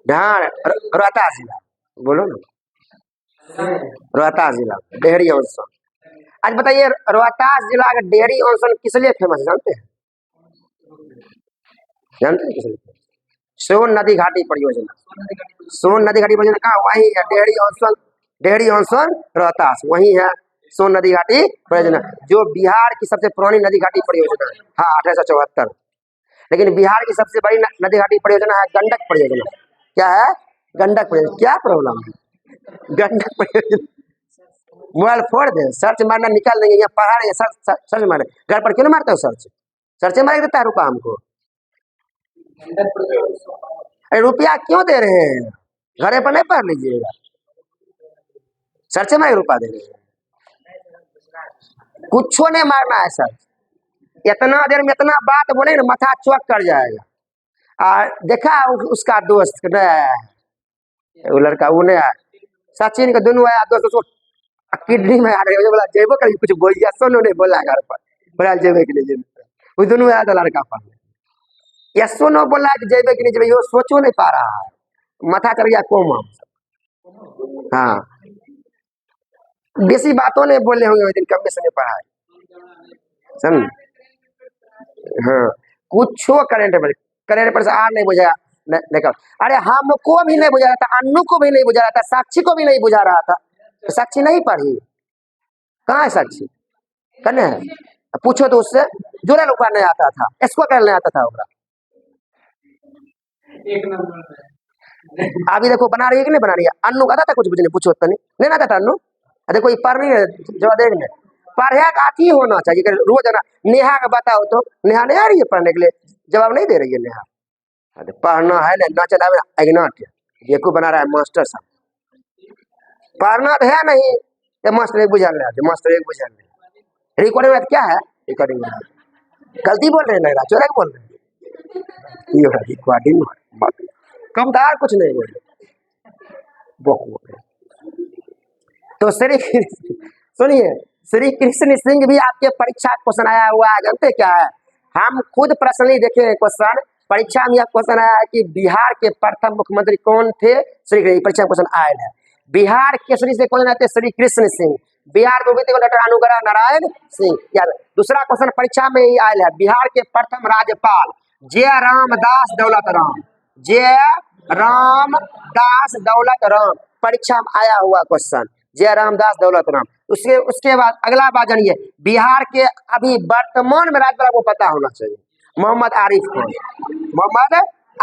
हाँ रोहतास जिला, बोलो ना, रोहतास जिला डेहरी ऑनसन। आज बताइए रोहतास जिला का डेहरी ऑनसन किस लिए फेमस है, जानते हैं, जानते हैं किस लिए? सोन नदी घाटी परियोजना, सोन नदी घाटी परियोजना कहाँ, वही है डेहरी ऑनसन, डेहरी ऑनसन रोहतास, वही है सोन नदी घाटी परियोजना, जो बिहार की सबसे पुरानी नदी घाटी परियोजना है। हाँ 1874, लेकिन बिहार की सबसे बड़ी नदी घाटी परियोजना है गंडक परियोजना। क्या है, गंडक परियोजना। क्या प्रॉब्लम है, गंडक परियोजना, मोबाइल फोड़ दे, सर्च मारना निकाल देंगे, यहाँ पढ़ा रहे हैं, सर्च मारे, घर पर क्यों नहीं मारते हो सर्च, सर्च मार देता है रुपया हमको, अरे रुपया क्यों दे रहे हैं, घरे पर नहीं पढ़ लीजिएगा, सर्च मार रुपया दे रहे हैं, कुछ नहीं मारना है सर्च, इतना देर में इतना बात बोले ना माथा चौक कर जाएगा। देखा उसका दोस्त वो लड़का, वो नहीं सचिन का दोनों आया दोस्त, उसको किडनी में आ रहे बोला जेबो कहीं कुछ बोलिया, सोनू ने बोला घर पर, बोला जेबे के लिए, वो दोनों आया था लड़का पर, या सोनू बोला कि जेबे के लिए जेबे, वो सोचो नहीं पा रहा है, माथा चढ़ गया कोमा। हाँ बेसी बातों नहीं बोले होंगे, दिन कम से पढ़ा है, समझ। हाँ कुछ करंट पर से आ नहीं बुझा, देखो अरे हमको भी नहीं बुझा रहा था, अन्नू को भी नहीं बुझा रहा था, साक्षी को भी नहीं बुझा रहा था, तो साक्षी नहीं पढ़ी, कहाँ है साक्षी, करने है पूछो तो उससे, जोड़ा लोग नहीं आता था, इसको करने आता था ओकरा, अभी देखो बना रही है कि नहीं बना रही है, अन्नू आता था कुछ बुझने, पूछो तो नहीं आता था अन्नू, देखो ये पढ़ नहीं है, जवाब देख पढ़े का आती होना चाहिए, रोज ना नेहा का बताओ तो, नेहा नहीं आ रही है पढ़ने के लिए, जवाब नहीं दे रही है नेहा, पढ़ना है ना चला अज्ञात, देखो बना रहा है मास्टर साहब, पढ़ना तो है नहीं, तो मास्टर एक बुझा रहा है, मास्टर एक बुझा रहे, रिकॉर्डिंग में क्या है, रिकॉर्डिंग में गलती बोल रहे हैं, चोरा बोल रहे हैं, रिकॉर्डिंग कमदार कुछ नहीं बोल रहे, तो सुनिए श्री कृष्ण सिंह भी आपके परीक्षा क्वेश्चन आया हुआ है, जानते क्या है, हम खुद पर्सनली देखे क्वेश्चन, परीक्षा में यह क्वेश्चन आया है कि बिहार के प्रथम मुख्यमंत्री कौन थे, श्री परीक्षा क्वेश्चन आयल है, बिहार केसरी से कौन आते, श्री कृष्ण सिंह, बिहार विभूति डॉक्टर अनुग्रह नारायण सिंह। यार दूसरा क्वेश्चन परीक्षा में ही आयल है, बिहार के प्रथम राज्यपाल जय रामदास दौलत राम, जय रामदास दौलत राम, परीक्षा में आया हुआ क्वेश्चन जय रामदास दौलत राम। उसके बाद अगला बात जानिए, बिहार के अभी वर्तमान में राज्यपाल को पता होना चाहिए, मोहम्मद आरिफ खान, मोहम्मद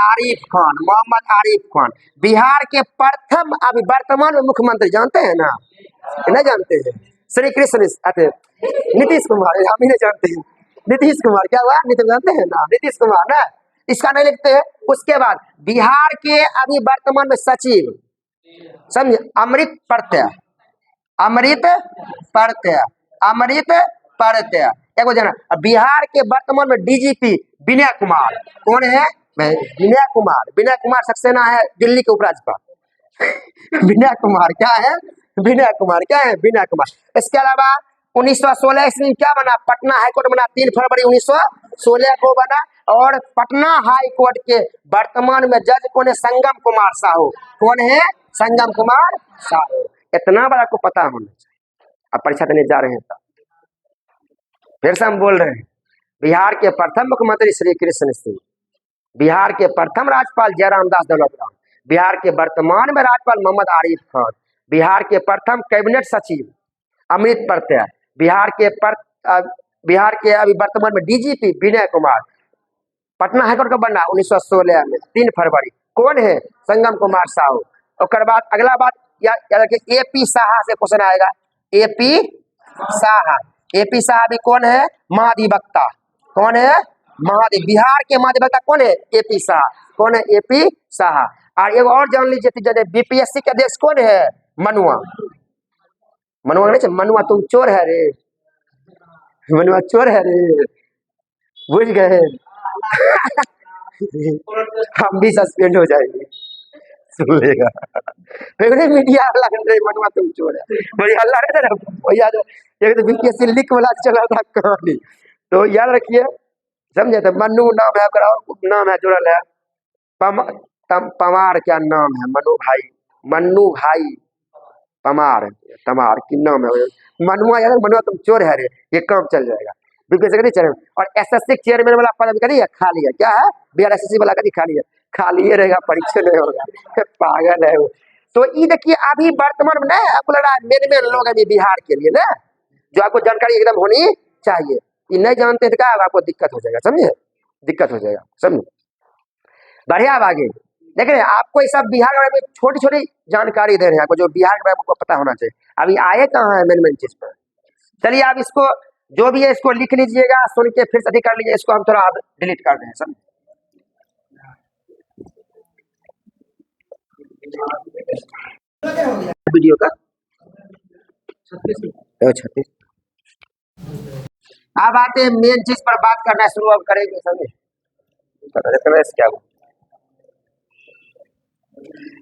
आरिफ खान, मोहम्मद आरिफ खान बिहार के प्रथम अभी वर्तमान में मुख्यमंत्री, जानते हैं ना, नहीं जानते हैं, श्री कृष्ण नीतीश कुमार, हम ही नहीं जानते हैं, नीतीश कुमार, क्या हुआ नीतीश, जानते हैं ना नीतीश कुमार ना, इसका नहीं लिखते हैं। उसके बाद बिहार के अभी वर्तमान में सचिव, समझे, अमृत प्रत्यय, अमृत प्रत्यय, अमृत प्रत्यय, क्या जाना। बिहार के वर्तमान में डीजीपी विनय कुमार, कौन है, विनय कुमार, विनय कुमार सक्सेना है दिल्ली के उपराज्यपाल विनय कुमार क्या है, विनय कुमार क्या है, विनय कुमार। इसके अलावा 1916 ईस्वी क्या बना, पटना हाईकोर्ट बना, 3 फरवरी 1916 को बना, और पटना हाई कोर्ट के वर्तमान में जज कौन है, संगम कुमार साहू, कौन है, संगम कुमार साहू। इतना बड़ा को पता होना चाहिए, अब परीक्षा देने जा रहे हैं तब। फिर से हम बोल रहे हैं, बिहार के प्रथम मुख्यमंत्री श्री कृष्ण सिंह, बिहार के प्रथम राज्यपाल जयराम दास दौलतराम, बिहार के वर्तमान में राज्यपाल मोहम्मद आरिफ खान, बिहार के प्रथम कैबिनेट सचिव अमृत प्रत्यय, बिहार के अभी वर्तमान में डीजीपी विनय कुमार, पटना हाईकोर्ट का बनना 1916 में 3 फरवरी, कौन है? संगम कुमार साहू। और बाद अगला बात याद रखिए, एपी साहा से क्वेश्चन आएगा, एपी साहा। एपी साहा भी कौन है? महाधिवक्ता। कौन है? बिहार के महाधिवक्ता कौन है? एपी साहा। कौन है? एपी साहा। और एक और जान लीजिए, बीपीएससी के अध्यक्ष कौन है? मनुआ। मनुआ नहीं, मनुआ तुम चोर है रे, मनुआ चोर है रे, बुझ गए। हम भी सस्पेंड हो जाएंगे, सुन लेगा। मीडिया मनुआ तुम चोर है, मुझे हल्ला भैया, एक तो बीपीएससी लिख वाला चला था कहानी, तो याद रखिए, समझे? तो मनु नाम है, नाम है जुड़ल है, पमार क्या नाम है? मनु भाई पमार, तमार की नाम है। मनुआ यार, मनुआ तुम चोर है रे, ये काम चल जाएगा। बीपीएससी चैirman और एसएससी चेयरमैन वाला पद करिए खाली है, क्या है? बिहार एसएससी वाला कभी खाली है रहेगा, परीक्षा नहीं होगा, पागल है वो। तो ये देखिए, अभी वर्तमान में ना आपको लग रहा है मेन लोग है बिहार के लिए ना, जो आपको जानकारी एकदम होनी चाहिए। ये नहीं जानते तो क्या आपको दिक्कत हो जाएगा, समझे? दिक्कत हो जाएगा, समझे? बढ़िया। अब आगे देख रहे हैं, आपको ये सब बिहार के बारे में छोटी छोटी जानकारी दे रहे हैं आपको, जो बिहार के बारे में आपको पता होना चाहिए। अभी आए कहाँ है मेन चीज पर? चलिए आप इसको जो भी है इसको लिख लीजिएगा, सुन के फिर से कर लीजिए, इसको हम थोड़ा डिलीट कर दें, समझे? वीडियो का 36। अब आते हैं मेन चीज पर बात करना शुरू अब करेंगे, समझे? क्या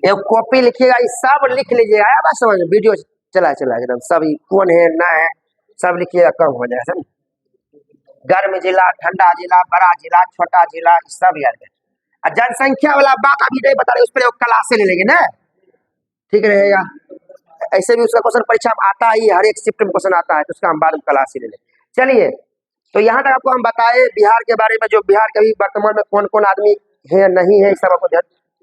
एक कॉपी लिखिएगा, सब लिख लीजिएगा, आया बात समझ? वीडियो चला एकदम सब कौन है ना है सब लिखिएगा, कम हो जाएगा, समझ? गर्म जिला, ठंडा जिला, बड़ा जिला, छोटा जिला, सब याद है। जनसंख्या वाला बात अभी नहीं बता रहे, उस पर क्लासे ले लेंगे ना, ठीक रहेगा। ऐसे भी उसका क्वेश्चन परीक्षा में आता ही, हर एक शिफ्ट में क्वेश्चन आता है, तो उसका हम बाद में क्लास ले लेंगे। चलिए, तो यहाँ तक आपको हम बताए बिहार के बारे में, जो बिहार के अभी वर्तमान में कौन कौन आदमी है नहीं है, सब आपको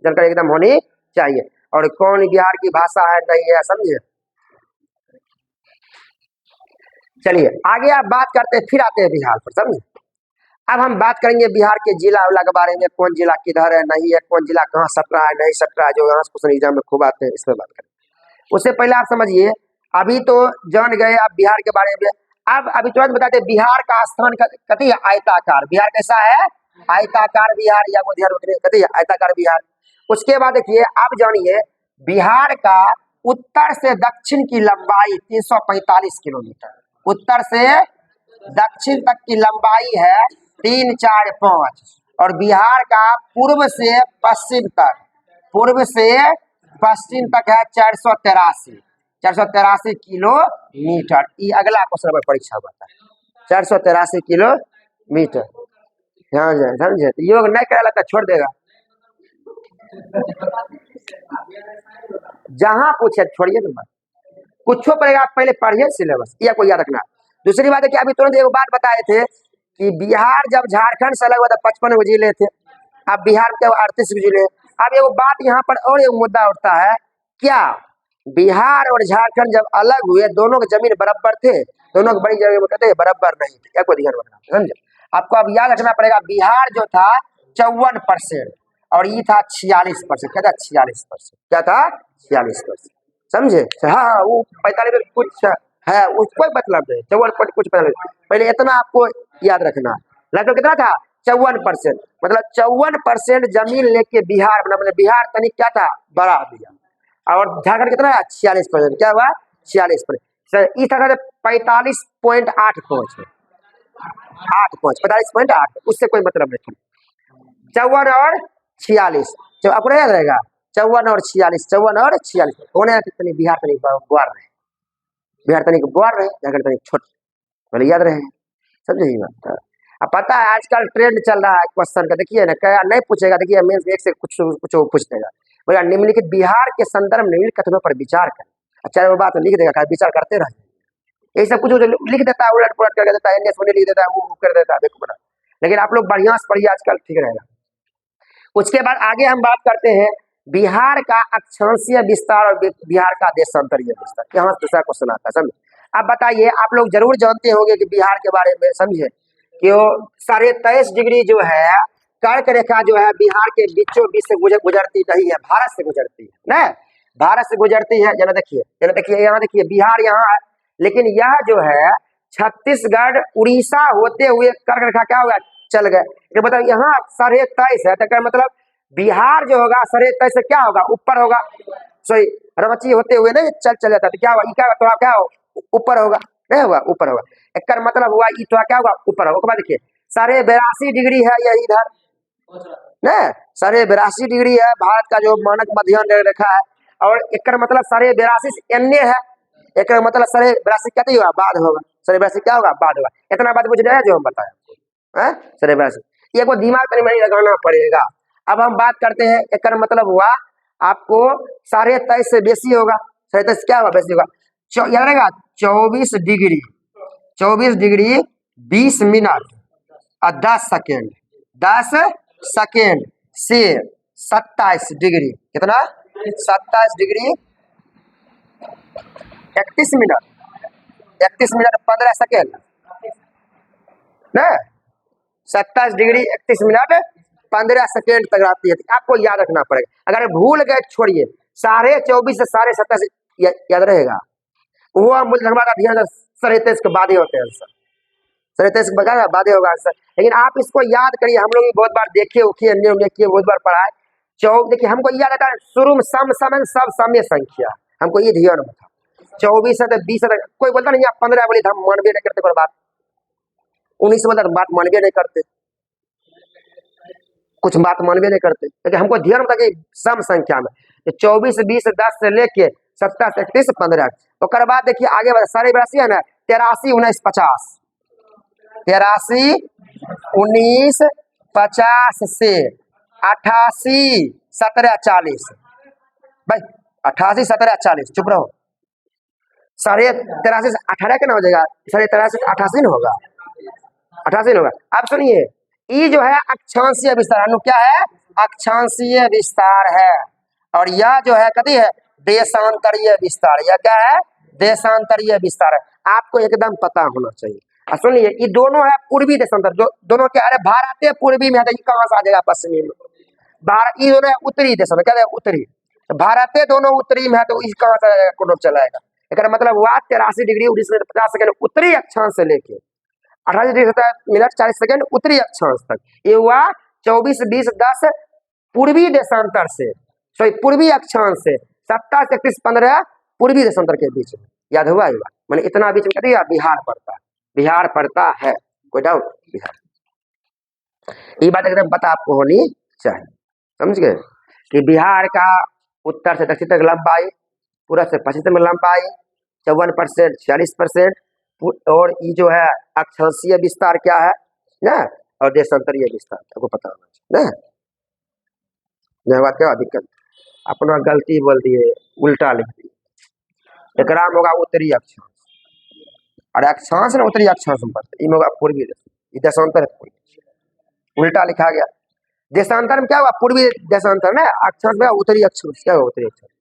जानकारी एकदम होनी चाहिए, और कौन बिहार की भाषा है नहीं है, समझे? चलिए आगे आप बात करते हैं, फिर आते हैं बिहार पर, समझे? अब हम बात करेंगे बिहार के जिला उला के बारे में, कौन जिला किधर है नहीं है, कौन जिला कहाँ सट रहा है नहीं सट रहा है, जो यहाँ क्वेश्चन एग्जाम में खूब आते हैं, इस पर बात करें। उससे पहले आप समझिए, अभी तो जान गए आप बिहार के बारे में, अब अभी तुरंत बताते बिहार का स्थान कथी है? आयताकार। बिहार कैसा है? आयताकार बिहार, या कथी है? आयताकार बिहार। उसके बाद देखिए, अब जानिए बिहार का उत्तर से दक्षिण की लंबाई 345 किलोमीटर, उत्तर से दक्षिण तक की लंबाई है 3, 4, 5, और बिहार का पूर्व से पश्चिम तक है 483 किलोमीटर। ये अगला क्वेश्चन परीक्षा हुआ था, 483 किलोमीटर। हाँ समझे? तो योग नहीं करेगा तो छोड़ देगा, जहां पूछे छोड़िए ना, कुछ पड़ेगा, आप पहले पढ़िए सिलेबस, या कोई याद रखना। दूसरी बात है कि अभी तुरंत एक बात बताए थे कि बिहार जब झारखंड से अलग हुआ था 55 जिले थे, अब बिहार के 38 जिले। अब एक बात यहाँ पर और एक मुद्दा उठता है, क्या बिहार और झारखंड जब अलग हुए दोनों की जमीन बराबर थे? दोनों की बड़ी जगह में कहते बराबर नहीं थे, क्या कोई ध्यान रखना, समझे? आपको अब याद रखना पड़ेगा, बिहार जो था 54% और ये था 46%, क्या था? 46%, क्या था? 46%, समझे? हाँ, वो 45 कुछ है, उसको मतलब नहीं, 54 कुछ पहले इतना आपको याद रखना। लगभग कितना था? 54%, मतलब 54% जमीन लेके बिहार, मतलब बिहार तनिक क्या था? बड़ा दिया। और झारखंड कितना है? 46%, क्या हुआ? 46%। इस तरह से 45.85 है, 45.8, उससे कोई मतलब नहीं। 54 और 46, जब आपको याद रहेगा 54 और 46, कौन है? कितनी बिहार तनिक बुआर रहे, बिहार तनिक बुआर रहे, झारखंड तनिक छोट, पहले याद रहे, समझे? बात अब पता है आजकल ट्रेंड चल रहा है क्वेश्चन का, देखिए ना, क्या नहीं पूछेगा, देखिए मेंस एक से कुछ पूछ देगा, बोला निम्नलिखित बिहार के संदर्भ निम्नलिखित कथनों पर विचार करें। अच्छा वो बात लिख देगा, विचार करते रहे, ये सब कुछ लिख देता है, उलट पुलट कर देता है, एनएस लिख देता है, वो कर देता है, देखो बना। लेकिन आप लोग बढ़िया से पढ़िए आजकल, ठीक रहेगा। उसके बाद आगे हम बात करते हैं बिहार का अक्षांशीय विस्तार और बिहार का देशांतरीय विस्तार। यहाँ दूसरा क्वेश्चन आता है, समझे। अब बताइए, आप लोग जरूर जानते होंगे कि बिहार के बारे में, समझे कि वो 23.5 डिग्री जो है कर्क रेखा जो है बिहार के बीचों बीच से गुजरती नहीं है, भारत से गुजरती है ना, भारत से गुजरती है। जना देखिए, यहाँ देखिए, बिहार यहाँ है, लेकिन यह जो है छत्तीसगढ़ उड़ीसा होते हुए कर्क रेखा क्या होगा, चल गए। मतलब यहाँ 23.5 है, तो मतलब बिहार जो होगा 23.5 से क्या होगा, ऊपर होगा। सही, रांची होते हुए नहीं चल जाता, तो क्या होगा, क्या थोड़ा क्या ऊपर होगा, नहीं होगा, ऊपर होगा। एक मतलब हुआ ये थोड़ा क्या होगा, ऊपर होगा। देखिए 82.5 डिग्री है ये इधर, नहीं 82.5 डिग्री है भारत का जो मानक मध्य रेखा है, और एक मतलब 82.5 एनए है, एक मतलब 82.5 क्या होगा, बाद होगा, 82.5 क्या होगा, बाद होगा। इतना बात बुझ रहे हैं जो हम बताए आपको, 82.5 ये को दिमाग में लगाना पड़ेगा। अब हम बात करते हैं, एक मतलब हुआ आपको 23.5 से बेसी होगा, 23.5 क्या होगा, बेसी होगा, याद रहेगा 24 डिग्री 20 मिनट और 10 सेकेंड, 10 सेकेंड से 27 डिग्री, कितना 27 डिग्री 31 मिनट 15 सेकेंड, ना 27 डिग्री 31 मिनट 15 सेकेंड तक आती है। आपको याद रखना पड़ेगा, अगर भूल गए छोड़िए, 24.5 से 27.5 याद रहेगा। वो हमारा ध्यान 23.5 के बाद ही होते हैं आंसर, 23.5 के बाद ही होगा आंसर। लेकिन आप इसको याद करिए, हम लोग भी बहुत बार देखे उखिए, किए, बहुत बार पढ़ाए। देखिए हमको याद आता है, शुरू में सम समय सब समय संख्या, हमको ये ध्यान में था। 24 है तो 20 है, कोई बोलता नहीं, 15 बोली हम मानवे नहीं करते, कोई बात 19 बोलता बात मानवे नहीं करते, कुछ बात मानवे नहीं करते। लेकिन हमको ध्यान था कि सम संख्या में 24 20 10 से लेके 27 31 15। और बाद देखिए आगे 82 है ना, 83 19 50, 83 19 50 से 88 17 40, भाई 88 17 40, चुप रहो, 83.5 से 18 का ना हो जाएगा, 83.5 से 88 ना होगा, 88 होगा। अब सुनिए, ये जो है अक्षांशीय विस्तार, क्या है, अक्षांशीय विस्तार है, और यह जो है कभी है देशांतरीय विस्तार, यह क्या है, देशांतरीय विस्तार है, आपको एकदम पता होना चाहिए। सुनिए, ये दोनों है पूर्वी देशांतर, जो दोनों क्या है, भारत पूर्वी में है, तो कहाँ से आ जाएगा पश्चिमी में, भारत ये दोनों उत्तरी देशांतर, क्या है उत्तरी, भारत दोनों उत्तरी में है, तो इस कहाँ से आ जाएगा, चलाएगा। एक मतलब हुआ 83 डिग्री 19 मिनट 50 सेकंड उत्तरी अक्षांश से लेके 18 डिग्री मिनट 40 सेकंड उत्तरी अक्षांश तक, ये हुआ 24 20 10 पूर्वी देशांतर से, सॉरी पूर्वी अक्षांश से 27 31 15 पूर्वी देशांतर के बीच में। याद हुआ ये बात, मैंने इतना बीच में कह दिया, बिहार पड़ता है, बिहार पड़ता है, कोई डाउट, बिहार, ये बात एकदम पता आपको होनी चाहिए, समझ गए कि बिहार का उत्तर से दक्षिण तक लंबाई, पूरा से पश्चिम तक लंबाई 54% 46%, और ये जो है अक्षांशीय विस्तार क्या है ना, और देशांतरीय विस्तार आपको पता होना चाहिए ना। बात क्या दिक्कत, अपना गलती बोल दिए, उल्टा लिख दिए, एक राम होगा उत्तरी अक्षांश, और अक्षांश ना उत्तरी अक्षांश में पड़ता है, होगा पूर्वी देशांतर, उल्टा लिखा गया। देशांतर में क्या हुआ, पूर्वी देशांतर ना, अक्षांश में उत्तरी अक्षांश, क्या हुआ उत्तरी अक्षांश।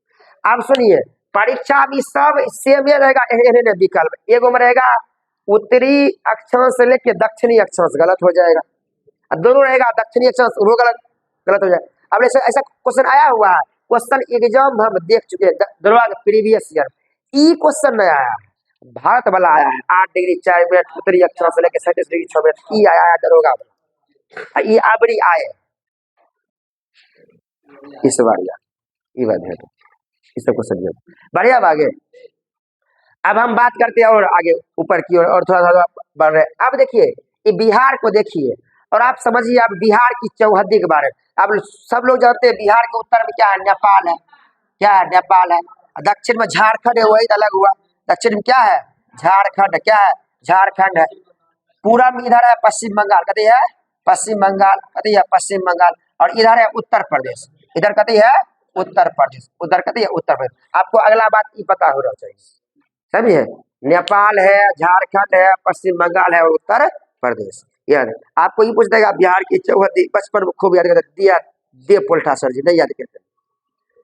अब सुनिए, परीक्षा भी सब सेम रहेगा, विकल्प एगो में रहेगा उत्तरी अक्षांश से लेके दक्षिणी अक्षांश, गलत हो जाएगा, और दोनों रहेगा दक्षिणी अक्षांश, वो गलत हो जाएगा। अब ऐसा क्वेश्चन आया हुआ है, क्वेश्चन एग्जाम हम देख चुके हैं, दरोगा प्रीवियस ईयर, ई क्वेश्चन नहीं आया है, भारत वाला आया है, 8 डिग्री 4 मिनट उत्तरी अक्षांश से लेके 37 डिग्री 6 मिनट, ई आया है दरोगा वाला, ये अबरी आए इस बार, ये बात है, इसको क्वेश्चन बढ़िया आगे। अब हम बात करते हैं और आगे ऊपर की ओर, और थोड़ा बढ़ रहे। अब देखिए ये बिहार को देखिए, और आप समझिए, आप बिहार की चौहद्दी के बारे में, आप सब लोग जानते हैं बिहार के उत्तर में क्या है, नेपाल है, क्या है, नेपाल है, दक्षिण में झारखंड है, वही अलग हुआ, दक्षिण में क्या है, झारखंड, क्या है, झारखंड है, पूरा में इधर है पश्चिम बंगाल, कहते है पश्चिम बंगाल, कहते है पश्चिम बंगाल, और इधर है उत्तर प्रदेश, इधर कहते है उत्तर प्रदेश, उधर कहते हैं उत्तर प्रदेश। आपको अगला बात ये पता होना चाहिए, समझे। नेपाल है, झारखंड है, पश्चिम बंगाल है, उत्तर प्रदेश। याद आपको ये पूछ देगा बिहार की चौहदी बचपन में खूब याद करते दिया दे पोल्ठा सर जी नहीं याद करते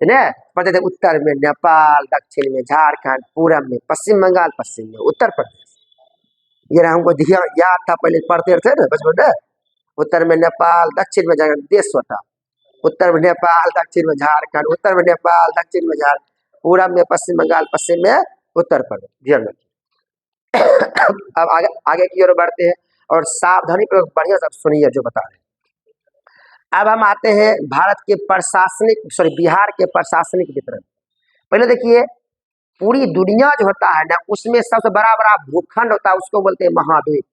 ना, पढ़ते थे उत्तर में नेपाल, दक्षिण में झारखंड, पूरब में पश्चिम बंगाल, पश्चिम में उत्तर प्रदेश। ये हमको दिया याद था, पहले पढ़ते थे ना बचपन में। उत्तर में नेपाल, दक्षिण में झारखंड, देश होता। उत्तर में नेपाल, दक्षिण में झारखंड, उत्तर में नेपाल, दक्षिण में झारखंड, पूरब में पश्चिम बंगाल, पश्चिम में उत्तर प्रदेश। ध्यान रखिए। अब आगे आगे की ओर बढ़ते हैं और सावधानी पूर्वक बढ़िया सब सुनिए जो बता रहे हैं। अब हम आते हैं भारत के बिहार के प्रशासनिक वितरण। पहले देखिए पूरी दुनिया जो होता है ना उसमें सबसे बड़ा बड़ा भूखंड होता है, उसको बोलते हैं महाद्वीप।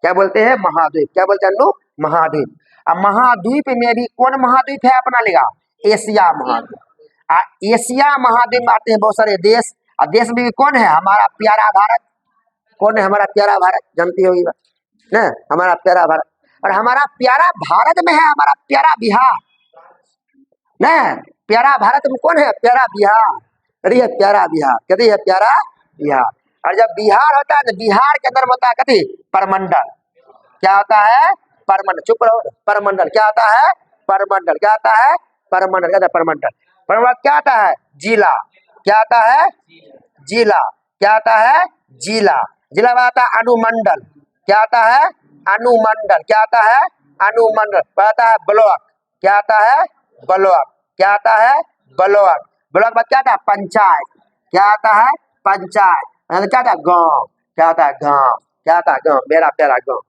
क्या बोलते हैं? महाद्वीप। क्या बोलते हैं? महाद्वीप। अब महाद्वीप में भी कौन महाद्वीप है अपना लेगा? एशिया महाद्वीप। एशिया महाद्वीप में आते हैं बहुत सारे देश, और देश में भी कौन है? हमारा प्यारा भारत। कौन है हमारा प्यारा भारत? जानती होगी ना, हमारा प्यारा भारत। और हमारा प्यारा भारत में है हमारा प्यारा बिहार ना। प्यारा भारत में कौन है? प्यारा बिहार। अरे प्यारा बिहार, कहते हैं प्यारा बिहार। और जब बिहार होता है तो बिहार के अंदर होता है कहते परमंडल। क्या होता है? परमंडल। चुप रहो। परमंडल क्या होता है? परमंडल क्या होता है? परमंडल क्या होता है? परमंडल। परमंडल क्या होता है? जिला। क्या होता है? जिला। क्या होता है? जिला। जिला आता है अनुमंडल। क्या आता है? अनुमंडल। क्या आता है? अनुमंडल। आता है ब्लॉक। क्या आता है? ब्लॉक। क्या आता है? ब्लॉक। ब्लॉक बाद क्या आता है? पंचायत। क्या आता है? पंचायत। क्या आता है? गांव। क्या आता है? गांव। क्या आता है? गांव। मेरा प्यारा गांव।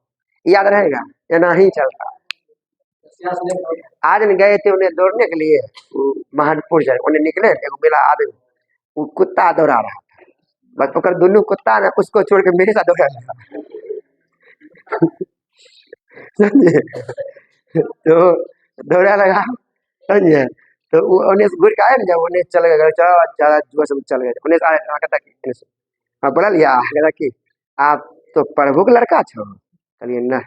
याद रहेगा? ये नहीं चलता। आज गए थे उन्हें दौड़ने के लिए महनपुर जाए, उन्हें निकले एक मेरा आदमी, वो कुत्ता दौड़ा रहा था, बस पकड़ दोनों कुत्ता ना उसको छोड़ के मेरे साथ दौड़ा रहा समझे। तो दौड़ा लगा समझे, तो उन्हें घुर के आए ना, जब उन्हें चल गए ज्यादा जोर से चल गए उन्हें कहता हाँ बोला लिया कहता कि आप तो प्रभु के लड़का छो। कहलिए न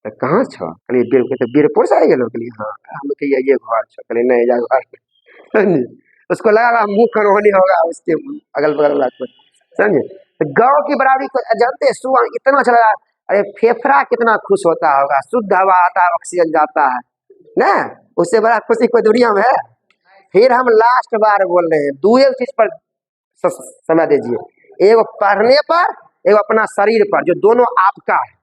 तो कहाँ छो? कहलिए कहते बीरपुर से आए लोग। कहलिए हाँ। हम कहिए ये घर छो। कहलिए नहीं जा घर। उसको लगा मुंह खरोहनी होगा उसके अगल बगल वाला कोई, समझे। तो गाँव की बराबरी को जानते सुबह इतना अच्छा लगा। अरे फेफड़ा कितना खुश होता होगा, शुद्ध हवा आता है, ऑक्सीजन जाता है ना, उससे बड़ा खुशी कोई दुनिया में है? फिर हम लास्ट बार बोल रहे हैं, दो एक चीज पर समय दीजिए, एक पढ़ने पर, एक अपना शरीर पर, जो दोनों आपका है।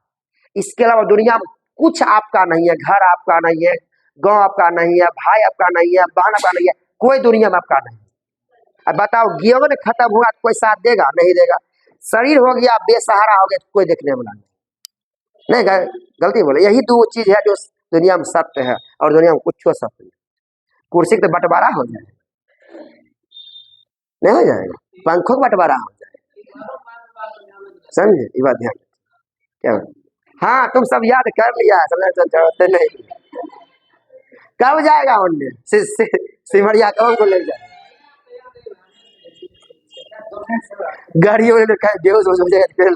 इसके अलावा दुनिया में कुछ आपका नहीं है। घर आपका नहीं है, गांव आपका नहीं है, भाई आपका नहीं है, बहन आपका नहीं है, कोई दुनिया में आपका नहीं। अब बताओ जीवन खत्म हुआ तो कोई साथ देगा? नहीं देगा। शरीर हो गया बेसहारा हो गया तो कोई देखने वाला नहीं। गलती बोले। यही दो चीज है जो दुनिया में सत्य है, और दुनिया में कुछ सत्य नहीं। कुर्सी तो बंटवारा हो जाएगा, नहीं हो जाएगा? पंखों का बंटवारा हो जाएगा, समझे। ये बात ध्यान क्या? हाँ तुम सब याद कर लिया है, समझते नहीं। कब जाएगा उनने सिमरिया कब को ले जाए? गाड़ियों ने कहा बेहोश हो जाएगा।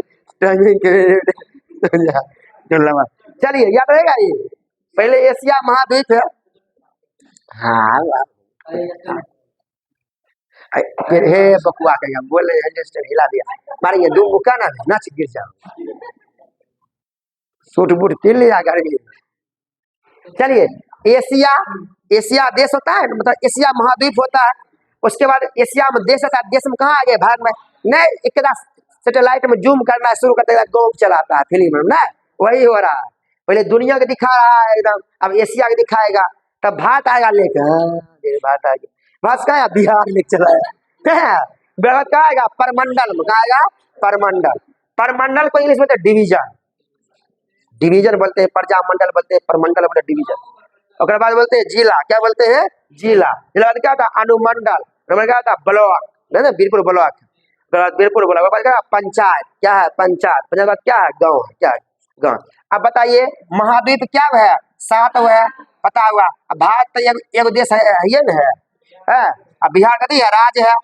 चलिए याद रहेगा ये। पहले एशिया महाद्वीप है। हाँ फिर हे बकुआ कहेगा बोले हिला दिया मारेंगे दो मुक्का ना नाच गिर जाओ, सूट बूट पीन लिया गाड़ी। चलिए एशिया, एशिया देश होता है मतलब एशिया महाद्वीप होता है। उसके बाद एशिया में देश होता है। देश में कहाँ आगे भारत में नहीं, एक सैटेलाइट में जूम करना शुरू करते गाँव चलाता है फिल्म में ना, वही हो रहा है। पहले दुनिया को दिखा रहा है एकदम, अब एशिया को दिखाएगा, तब भारत आएगा लेकर। भारत आएगा, भारत का बिहार ले चलाया। भारत का आएगा परमंडल में, कहा आएगा परमंडल। परमंडल को इंग्लिश में डिवीजन, डिवीजन बोलते हैं, प्रजामंडल बोलते हैं, परमंडल बोलते हैं, डिवीजन। और बाद बोलते हैं जिला। क्या बोलते हैं? जिला। जिला क्या होता है? अनुमंडल। क्या होता है? ब्लॉक, ना बीरपुर ब्लॉक, बीरपुर ब्लॉक। क्या पंचायत? क्या है? पंचायत। पंचायत क्या है? गाँव है। क्या है? गाँव। अब बताइए महाद्वीप क्या है? 7 है, पता हुआ। अब भारत तो एक देश है ये न है। अब बिहार का है राज्य है,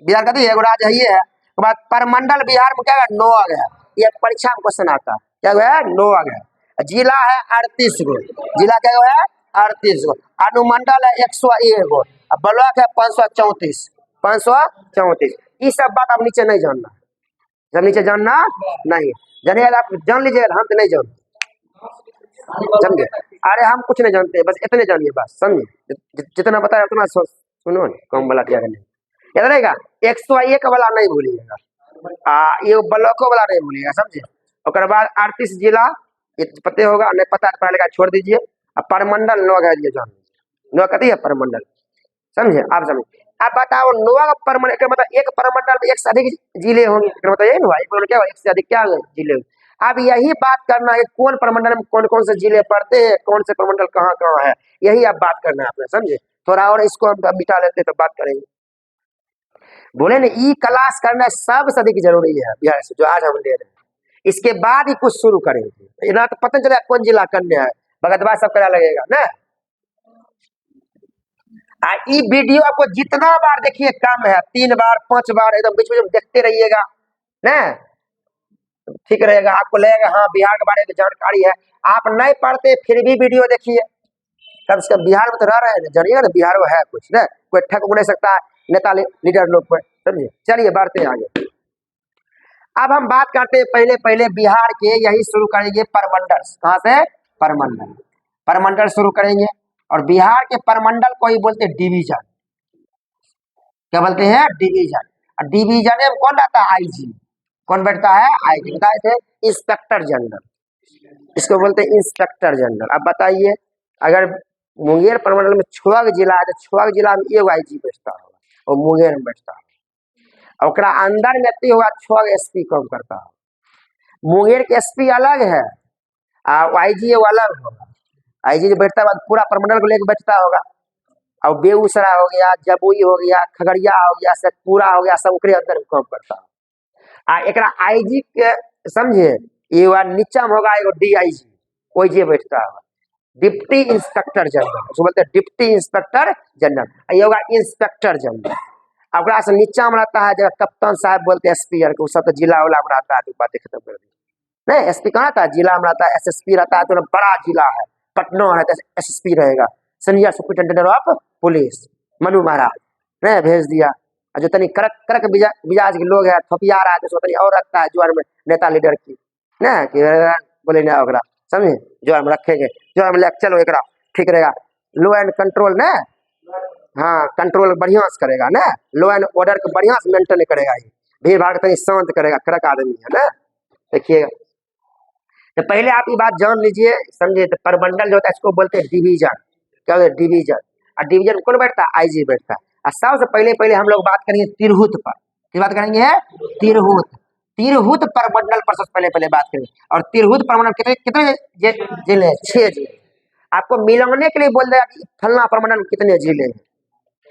बिहार का एगो राज्य है ये है। बाद परमंडल बिहार में क्या है? 9 है। ये परीक्षा में क्वेश्चन आता है। क्या है? 9 है। जिला है 38 गो। जिला क्या है? 38 गो। अनुमंडल है 101 गो। ब्लॉक है 534। 534। ये सब बात आप नीचे नहीं जानना, सब नीचे जानना नहीं। जानिएगा आप जान लीजिएगा, हम तो नहीं जानते, समझे। अरे हम कुछ नहीं जानते, बस इतने जानिए, बस समझे। जितना बताया उतना सुनो, कम वाला क्या करने याद रहेगा। 101 वाला नहीं भूलिएगा, ये ब्लॉकों वाला नहीं भूलिएगा, समझे। और बाद 38 जिला ये पते होगा, नहीं पता पढ़ा लिखा छोड़ दीजिए। अब परमंडल 9 है, ये जान लीजिए 9 कहती है परमंडल, समझे। आप समझे। अब बताओ 9 परमंडल मतलब एक परमंडल में 1 से अधिक जिले होंगे, मतलब यही हुआ क्या, 1 से अधिक क्या जिले होंगे। अब यही बात करना है कौन परमंडल में कौन कौन से जिले पड़ते हैं, कौन से परमंडल कहाँ कहाँ है, यही अब बात करना है आपने, समझे। थोड़ा और इसको हम मिटा लेते तो बात करेंगे। बोले ना ई क्लास करना सबसे अधिक जरूरी है बिहार से, जो आज हम ले रहे हैं। इसके बाद ही कुछ शुरू करेंगे, इतना तो पता चला कौन जिला करने है, भगतवा सब करा लगेगा ना। ये वीडियो आपको जितना बार देखिए कम है, 3 बार 5 बार एकदम बीच बीच में देखते रहिएगा ना, ठीक रहेगा। आपको लगेगा हाँ बिहार के बारे में जानकारी है। आप नहीं पढ़ते फिर भी वीडियो देखिए, कम से कम बिहार में तो रह रहे हैं, जानिएगा ना बिहार में है कुछ ना, कोई ठग नहीं सकता नेता लीडर लोग पर, समझिए। चलिए बढ़ते आगे। अब हम बात करते हैं पहले पहले बिहार के, यही शुरू करेंगे परमंडल। कहाँ से? परमंडल, परमंडल शुरू करेंगे। और बिहार के परमंडल को ही बोलते हैं डिवीजन। क्या बोलते हैं? डिवीजन। और डिवीजन में कौन रहता है? आईजी। कौन बैठता है? आईजी। बताए थे इंस्पेक्टर जनरल, इसको बोलते हैं इंस्पेक्टर जनरल। अब बताइए अगर मुंगेर परमंडल में छुआग जिला है तो छुआग जिला में एगो आईजी बैठता होगा, और मुंगेर में बैठता है। और अंदर में होगा छुआग एसपी काम करता है। मुंगेर के एसपी अलग है, आईजी अलग होगा। आईजी जो बैठता है पूरा परमंडल को लेकर बैठता होगा। और बेगूसराय हो गया, जमुई हो गया, खगड़िया हो गया, शेखपुरा हो गया, सब ओकरे अंदर में काम करता है। एकरा आईजी के समझे, ये नीचा में होगा एगो डीआईजी, कोई जे बैठता है डिप्टी इंस्पेक्टर जनरल, उसको बोलते हैं डिप्टी इंस्पेक्टर जनरल। ये होगा इंस्पेक्टर जनरल। अब से नीचा में रहता है जगह कप्तान साहब बोलते हैं एसपी, वो सब तो जिला उला में रहता है, तो बातें खत्म कर दी। नहीं, एसपी कहाँ रहता है? जिला में रहता है। एसएसपी रहता है तो बड़ा जिला है, पटना है तो एसएसपी रहेगा, senior superintendent of police Manu Maharaj ने भेज दिया। और जो तनी करक करक मिजाज के लोग है, थपिया रहा है तो तनी और रखता है ज्वार में नेता लीडर की ना, कि बोले ना ओकरा, समझे, ज्वार में रखेंगे, ज्वार में चलो एक ठीक रहेगा। लो एंड कंट्रोल ना, हाँ कंट्रोल बढ़िया से करेगा ना, लो एंड ऑर्डर को बढ़िया से मेंटेन करेगा, ये भीड़ भाड़ तनी शांत करेगा, करक आदमी है ना। देखिएगा तो पहले आप ये बात जान लीजिए, समझे। तो परमंडल जो होता है इसको बोलते हैं डिवीजन। क्या होता है? डिवीजन। और डिवीजन में कौन बैठता है? आईजी बैठता है। और सबसे पहले पहले हम लोग बात करेंगे तिरहुत पर। किस बात करेंगे? तिरहुत। तिरहुत परमंडल पर सबसे पहले पहले बात करेंगे। और तिरहुत परमंडल कितने कितने जिले? 6 जिले। आपको मिलाने के लिए बोल देगा कि फलना परमंडल में कितने जिले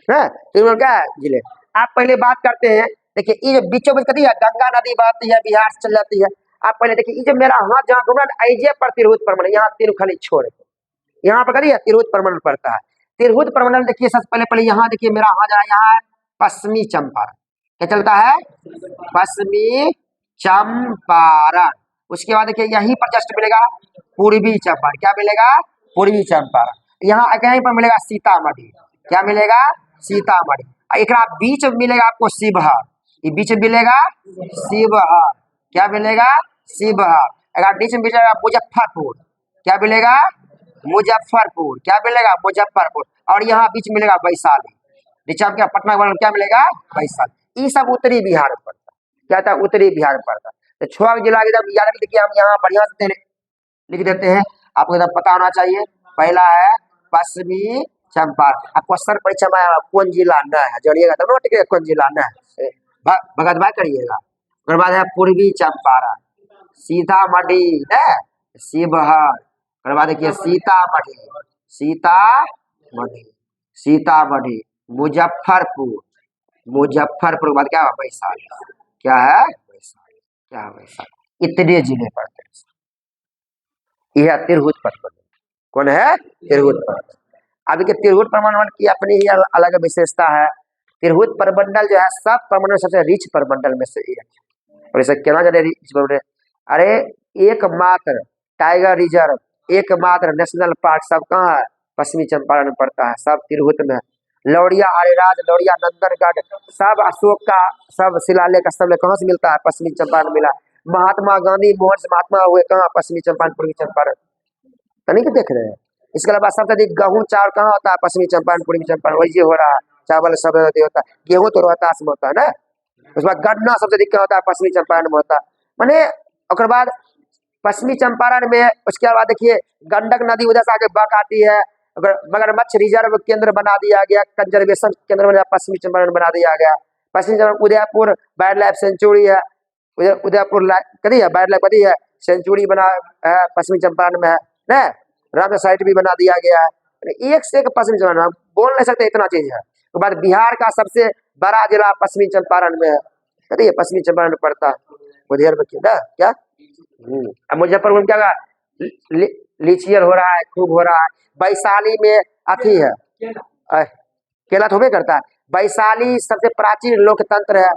हैं, तिरहुत क्या जिले। आप पहले बात करते हैं, देखिए ये जो बीचों बीच कती है गंगा नदी बहती है, बिहार से चल जाती है। आप पहले देखिए ये जो मेरा हाथ जहाँ घूम रहा है आईजे पर तिरहुत परमंडल, यहाँ तिरुखली छोड़ यहाँ पर करिए तिरहुत परमंडल पड़ता है। तिरहुत परमंडल देखिए सबसे पहले पहले यहाँ देखिए मेरा हाथ जहाँ यहाँ है पश्चिमी चंपारण। क्या चलता है? पश्चिमी चंपारण। उसके बाद देखिए यहीं पर जस्ट मिलेगा पूर्वी चंपारण। क्या मिलेगा? पूर्वी चंपारण। यहाँ कहीं पर मिलेगा सीतामढ़ी। क्या मिलेगा? सीतामढ़ी। एक बीच में मिलेगा आपको शिवहर, ये बीच में मिलेगा शिवहर। क्या मिलेगा? शिवहर। अगर बीच में मिलेगा मुजफ्फरपुर। क्या मिलेगा? मुजफ्फरपुर। क्या मिलेगा? मुजफ्फरपुर। और यहाँ बीच मिलेगा वैशाली। नीचे क्या पटना क्या मिलेगा? वैशाली। ये सब उत्तरी बिहार में पड़ता है। क्या था? उत्तरी बिहार में पड़ता है। तो छुआ जिला एकदम याद देखिए, हम यहाँ बढ़िया से लिख देते हैं, आपको एकदम पता होना चाहिए। पहला है पश्चिमी चंपारण। अब क्वेश्चन परीक्षा में कौन जिला न है जानिएगा तब ठीक है, कौन जिला न है भगत भाई करिएगा। उसके बाद है पूर्वी चंपारण, सीतामढ़ी है, शिवहर। उसके बाद देखिए सीतामढ़ी, सीतामढ़ी, सीतामढ़ी, मुजफ्फरपुर, मुजफ्फरपुर के बाद क्या है? वैशाली। क्या है? वैशाली। क्या है? वैशाली। इतने जिले पड़ते हैं। यह तिरहुत परमंडल। कौन है? तिरहुत परमंडल। अभी के तिरहुत परमंडल की अपनी ही अलग विशेषता है। तिरहुत परमंडल जो है सब परमंडल सबसे रिच परमंडल में से एक है। और इसे क्या जाने रिच परमंडल? अरे एकमात्र टाइगर रिजर्व, एकमात्र नेशनल पार्क सब कहाँ है? पश्चिमी चंपारण में पड़ता है, सब तिरहुत में। लौड़िया अरेराज, लौड़िया नंदनगढ़, सब अशोक का सब शिलालेख स्थल कहाँ से मिलता है? पश्चिमी चंपारण मिला। महात्मा गांधी मोहन से महात्मा हुए कहाँ? पश्चिमी चंपारण, पूर्वी चंपारण। तो नहीं देख रहे हैं। इसके अलावा सबसे अधिक गेहूं चावल कहाँ होता है? पश्चिमी चंपारण, पूर्वी चंपारण। वही हो रहा है, चावल सब होता है, गेहूं तो रोहतास में होता है ना। उसके बाद गन्ना सबसे अधिक क्या होता है? पश्चिमी चंपारण में होता है। मैंने उसके बाद पश्चिमी चंपारण में, उसके बाद देखिए गंडक नदी उधर से आगे बह आती है। अगर मगरमच्छ रिजर्व केंद्र बना दिया गया, कंजर्वेशन केंद्र बना, पश्चिमी चंपारण बना दिया गया। पश्चिमी Champaran Udaipur wild life sanctuary है, उदयपुर कदी है वाइल्ड लाइफ कदी है सेंचुरी बना है, पश्चिमी चंपारण में है ना। राम साइट भी बना दिया गया है। एक से एक पश्चिमी चंपारण, हम बोल नहीं सकते इतना चीज है। उसके बाद बिहार का सबसे बड़ा जिला पश्चिमी चंपारण में है, कदी है पश्चिमी चंपारण में पड़ता है। उधर में क्या अब मुजफ्फरपुर में क्या होगा? लीचियर हो रहा है, खूब हो रहा है। वैशाली में अथी है, केला तो होबे करता है। वैशाली सबसे प्राचीन लोकतंत्र है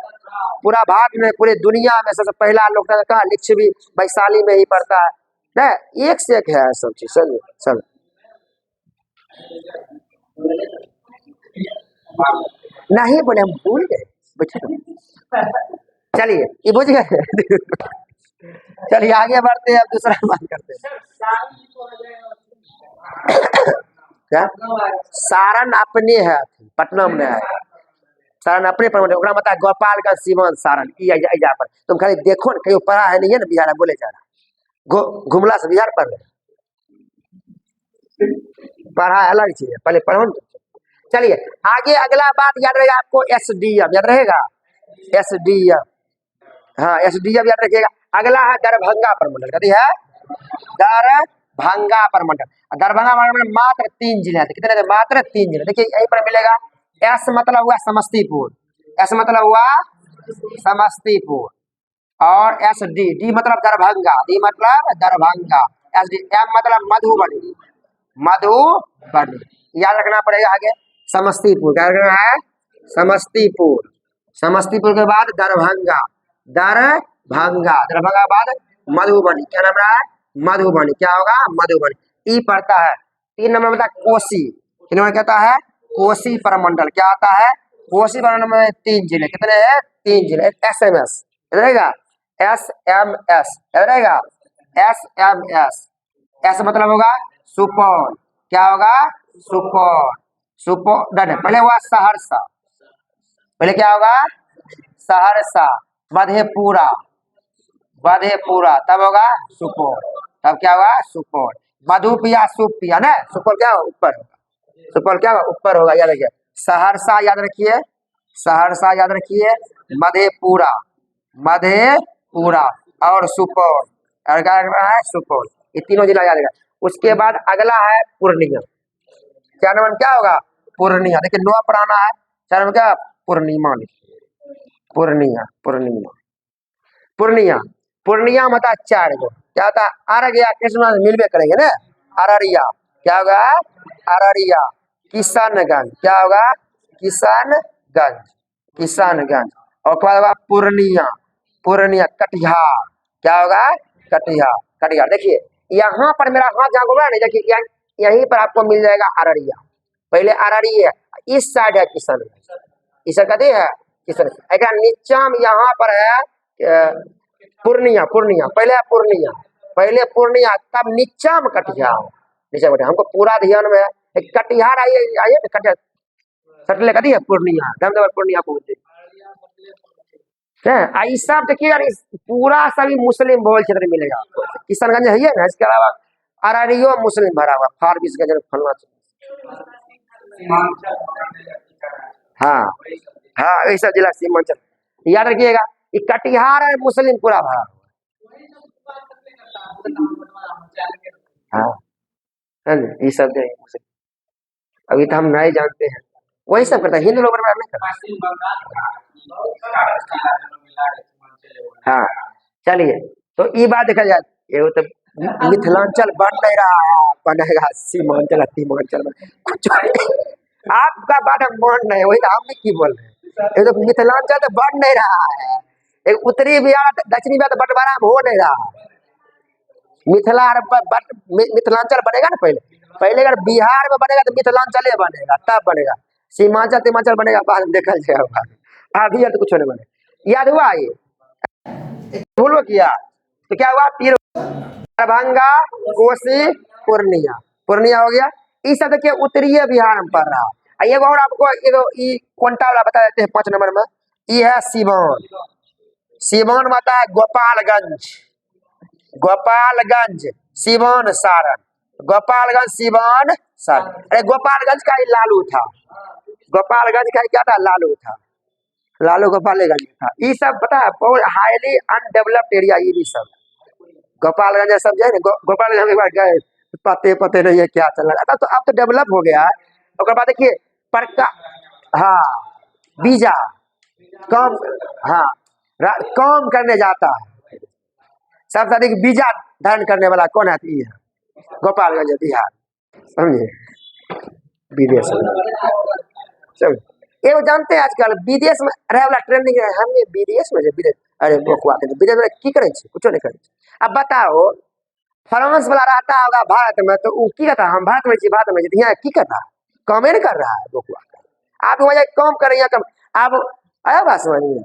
पूरा भारत में, पूरे दुनिया में सबसे पहला लोकतंत्र का लिच्छवी वैशाली में ही पड़ता है ना। एक से एक है सब चीज, सब नहीं बोले, हम भूल गए। चलिए ये बुझ गए। चलिए आगे बढ़ते हैं, अब दूसरा बात करते हैं। क्या सारण अपने है, पटना में है सारण अपने पर, मतलब गोपालगंज सीवान सारण जा पर। तुम खाली देखो ना, कहीं पढ़ा है नहीं है ना बिहार, बोले जा रहा घुमला से बिहार पढ़ रहे, पढ़ा अलग चीज है, पहले पढ़ो ना। चलिए आगे अगला बात याद रहेगा आपको, एसडीएम याद रहेगा, एसडीएम। हाँ एसडीएम याद रखिएगा। अगला है दरभंगा प्रमंडल, कभी है दरभंगा प्रमंडल। दरभंगा प्रमंडल में मात्र 3 जिले हैं, कितने थे? मात्र 3 जिले। देखिए यहीं पर मिलेगा। एस मतलब हुआ समस्तीपुर, एस मतलब हुआ समस्तीपुर, और एस डी, डी मतलब दरभंगा, डी मतलब दरभंगा, एस डी, एम मतलब मधुबनी, मधुबनी याद रखना पड़ेगा। आगे समस्तीपुर, क्या रखना है? समस्तीपुर। समस्तीपुर के बाद दरभंगा, दरभंगा, दरभंगा के बाद मधुबनी, क्या नाम रहा है? मधुबनी, क्या होगा? मधुबनी। ई पड़ता है 3 नंबर में, कोसी। 3 नंबर कहता है कोसी प्रमंडल, क्या आता है? कोसी प्रमंडल में 3 जिले, कितने हैं? 3 जिले। एस एम एस रहेगा, एस एम एस रहेगा, एस एम एस। एस मतलब होगा सुपौल, क्या होगा? सुपौल, सुपौल। पहले हुआ सहरसा, पहले क्या होगा? सहरसा, मधेपुरा, मधेपुरा, तब होगा सुपौल, तब क्या होगा? सुपौल। मधु पिया सूप पिया ना, सुपौल क्या होगा? ऊपर होगा, सुपौल क्या होगा? ऊपर होगा, याद रखिए। सहरसा याद रखिए, सहरसा याद रखिए, मधेपुरा, मधेपुरा और सुपौल, और क्या है? सुपौल। ये तीनों जिला याद रखिए। उसके बाद अगला है पूर्णिया, क्या नाम क्या होगा? पूर्णिया। देखिए 9 पर आना है, क्या नाम क्या? पूर्णिमा लिखिए, पूर्णिया, पूर्णिया, पूर्णिया। पूर्णिया में होता 4 गो, क्या होता? अररिया, कृष्णा मिलवे करेंगे ना, अररिया, क्या होगा? अररिया। किशनगंज, क्या होगा? किशनगंज, किशनगंज। और क्या होगा? पूर्णिया, पूर्णिया। कटिहार, क्या होगा? कटिहार, कटिहार। देखिए यहाँ पर मेरा हाथ जहाँ घूमा नहीं, देखिए यहीं पर आपको मिल जाएगा अररिया। पहले अररिया, इस साइड है किशनगंज, इस कदे है किशनगंज। अगर नीचा में यहाँ पर है पूर्णिया, पूर्णिया पहले है पूर्णिया, पहले पूर्णिया, तब नीचा में कटिहार, नीचे में। हमको पूरा ध्यान में है कटिहार। आइए आइए कटिहार सटले कदी है पूर्णिया, धमदेवर पूर्णिया पहुंचे है। सब देखिए यार, पूरा सभी मुस्लिम बहुल क्षेत्र मिलेगा आपको। किशनगंज है ना, इसके अलावा अररियो मुस्लिम भरा हुआ, फारबिसगंज फलना। हाँ हाँ, ऐसा जिला सीमांचल याद रखिएगा। ये कटिहार है मुस्लिम पूरा भरा हुआ। हाँ ये सब जो है मुस्लिम, अभी तो हम नहीं जानते हैं, वही सब करता है हिंदू लोग नहीं करता। हाँ चलिए, तो ये बात देखा जाए, ये तो मिथिलांचल बन नहीं रहा है, बनेगा सीमांचल, सीमांचल में कुछ आपका बात हम मान रहे, वही हम भी की बोल रहे हैं। ये तो मिथिलांचल तो बन नहीं रहा है, एक उत्तरी बिहार दक्षिणी बिहार तो बंटवारा हो नहीं रहा है। मिथिला मिथिलांचल बनेगा ना, पहले पहले अगर बिहार में बनेगा तो मिथिलांचल बनेगा, तब बनेगा। सीमांचल तिमांचल बनेगा बाद में देखा जाएगा, अभी तो कुछ नहीं बने। याद हुआ ये भूल किया तो क्या हुआ, पीर दरभंगा कोसी पूर्णिया, पूर्णिया हो गया। इस सब देखिए उत्तरीय बिहार में पड़ रहा है। एगो और आपको एगो ई कोंटा वाला बता देते हैं 5 नंबर में, ये है सिवान। सिवान में आता है गोपालगंज, गोपालगंज सिवान सारण, गोपालगंज सिवान सारण। अरे गोपालगंज का ही लालू था, गोपालगंज का ही क्या था, लालू था, लालू गोपालगंज था। ये सब पता है बहुत हाईली अनडेवलप्ड एरिया, ये भी सब गोपालगंज सब जो है ना, गोपालगंज हम एक बार गए, पते पते नहीं है क्या चल रहा था, तो अब तो डेवलप हो गया है। और बाद देखिए परका, हाँ बीजा काम, हाँ काम करने जाता है, सबसे अधिक बीजा धारण करने वाला कौन है, ये है गोपालगंज बिहार, समझे, विदेश में। ये जानते हैं आजकल विदेश में रहे वाला ट्रेंडिंग है, हम ये विदेश में विदेश, अरे बकुआ के विदेश में की करे छे, कुछ नहीं करे। अब बताओ फ्रांस वाला रहता होगा भारत में, तो वो की कहता, हम भारत में छी, भारत में यहाँ की कहता, काम नहीं कर रहा है बकुआ। आप वजह कम कर रही है, कम आप आया बात समझ में।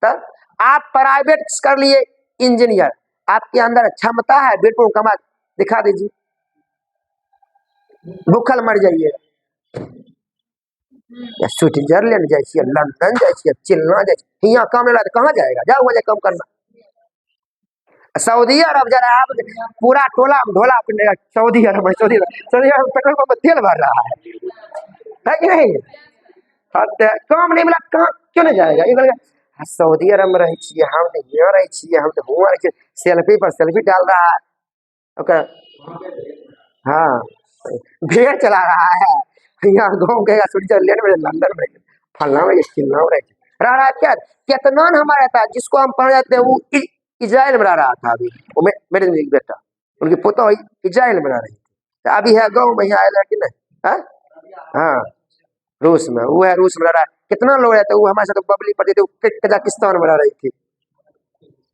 तब आप प्राइवेट कर लिए इंजीनियर, आपके अंदर क्षमता है, बिल्कुल कमा दिखा दीजिए, भूखल मर जाइए। स्विट्जरलैंड जाइए, लंदन जाइए, चिल्ला जाइए, यहाँ काम नहीं, कहाँ जाएगा, जाओ वजह कम करना। सऊदी अरब जरा आप पूरा टोला ढोला अपने सऊदी अरब में, सऊदी अरब पेट्रोल पंप तेल भर रहा है कि नहीं, काम नहीं मिला, कहाँ क्यों नहीं जाएगा। ये बोलेगा सऊदी अरब में रही छिए, हम तो यहाँ रही छिए, हम तो हुआ रही, सेल्फी पर सेल्फी डाल रहा है, हाँ भेड़ चला रहा है, यहाँ गाँव गएगा स्विट्जरलैंड में, लंदन में, फलना में, चिल्ला में रह रहा है। क्या कितना हमारा रहता है, जिसको हम पढ़ जाते हैं वो इजराइल में रह रहा था अभी, वो मेरे बेटा, उनकी पोता इजराइल में रह रही थी, अभी है गाँव में, यहाँ आया कि नहीं, हाँ रूस में, वो है रूस में रह रहा है। कितना लोग रहते, वो हमारे साथ बबली पढ़ती थी, कजाकिस्तान में रह रही थी,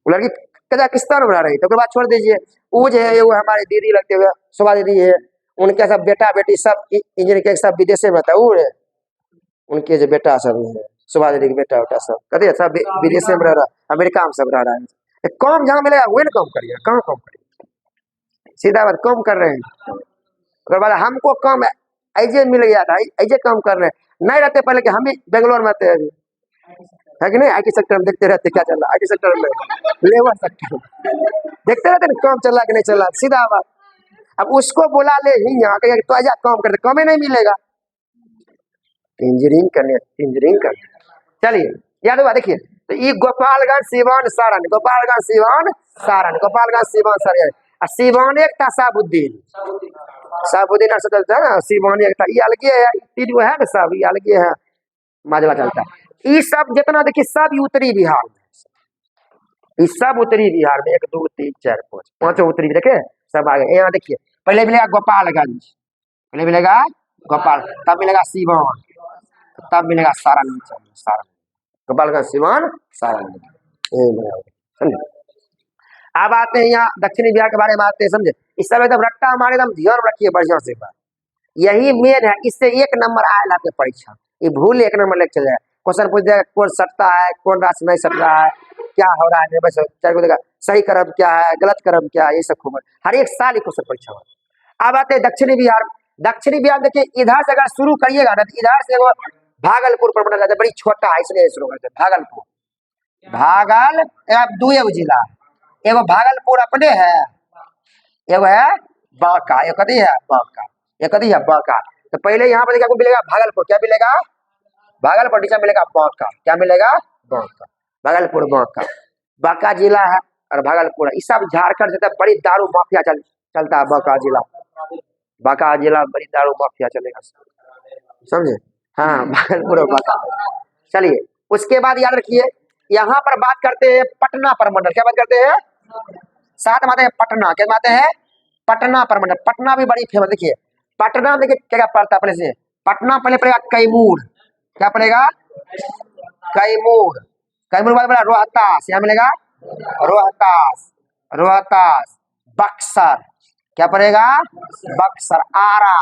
वो लड़की कजाकिस्तान में रह रही थी। उसके बाद छोड़ दीजिए, वो जो है वो हमारी दीदी लगते हुए शोभा दीदी है, उनके सब बेटा बेटी सब इंजीनियर के सब विदेशे में था, वो उनके जो बेटा सब है शोभा दीदी के बेटा बेटा सब कहते सब विदेशे में रह रहा, अमेरिका में सब रह रहा है। कम जहाँ मिलेगा वही ना कम करिए, कहाँ कम करिए, सीधा बात कम कर रहे हैं। उसके बाद हमको कम ऐसे मिल गया था, ऐसे कम कर रहे हैं, नहीं रहते पहले कि हम भी बेंगलोर में रहते हैं अभी, है कि नहीं, आईटी सेक्टर में देखते रहते क्या चल रहा है, आईटी सेक्टर में, लेबर सेक्टर में देखते रहते ना काम चल रहा कि नहीं चल रहा, सीधा बात। अब उसको बुला ले ही यहाँ कहीं तो ऐसा काम करते, कम ही नहीं मिलेगा, इंजीनियरिंग करने। चलिए याद हुआ, देखिए तो ये गोपालगंज सिवान सारण, गोपालगंज सिवान सारण, गोपालगंज सिवान सारण, सिवान एक था साबुद्दीन, साबुद्दीन अरशद था ना, सिवान एक था, ये अलगे है, तीन है ना सब, ये अलगे है, माजवा चलता है। ये सब जितना देखिए सब उत्तरी बिहार में, ये सब उत्तरी बिहार में, 1 2 3 4 5 पांचों उत्तरी देखे सब आ गए। यहाँ देखिए पहले मिलेगा गोपालगंज, पहले मिलेगा गोपाल, तब मिलेगा सिवान, तब मिलेगा सारण, सारण गोपालगंज सिवान सारण, समझे। अब आते हैं यहाँ दक्षिणी बिहार के बारे में आते हैं, समझे। इस सब एकदम रट्टा हमारे एकदम ध्यान रखिए बढ़िया से, यही मेन है, इससे 1 नंबर आएगा आपके परीक्षा, ये भूल 1 नंबर लेके चल जाए, क्वेश्चन पूछ देगा कौन सटता है, कौन राशि नहीं सट रहा है, क्या हो रहा है, बस चार को देगा सही कर्म क्या है, गलत कर्म क्या है, ये सब खूब हर एक साल ही क्वेश्चन परीक्षा में। अब आते हैं दक्षिणी बिहार, दक्षिणी बिहार देखिए इधर से अगर शुरू करिएगा ना, इधर से भागलपुर पर जाता है, बड़ी छोटा है इसलिए शुरू करते भागलपुर, भागल 2 जिला, एगो भागलपुर अपने है, एगो है बांका, एक कदी है बांका, एक कदी है बांका। तो पहले यहाँ पर देखिए मिलेगा भागलपुर, क्या मिलेगा भागलपुर, नीचे मिलेगा बांका, क्या मिलेगा बांका, भागलपुर बांका, बांका जिला है और भागलपुर, इस सब झारखंड से बड़ी दारू माफिया चलता है, बांका जिला, बांका जिला बड़ी दारू माफिया चलेगा, समझे, हाँ भागलपुर और बांका। चलिए उसके बाद याद रखिए, यहाँ पर बात करते हैं पटना प्रमंडल, क्या बात करते हैं, साथ में आते हैं पटना, क्या बात है पटना प्रमंडल, पटना भी बड़ी फेमस, देखिए पटना देखिए क्या पड़ता है, पहले से पटना पहले पड़ेगा कैमूर, क्या पड़ेगा कैमूर, कैमूर बाद पड़ेगा रोहतास, यहाँ मिलेगा रोहतास, रोहतास, बक्सर, क्या पड़ेगा बक्सर, आरा,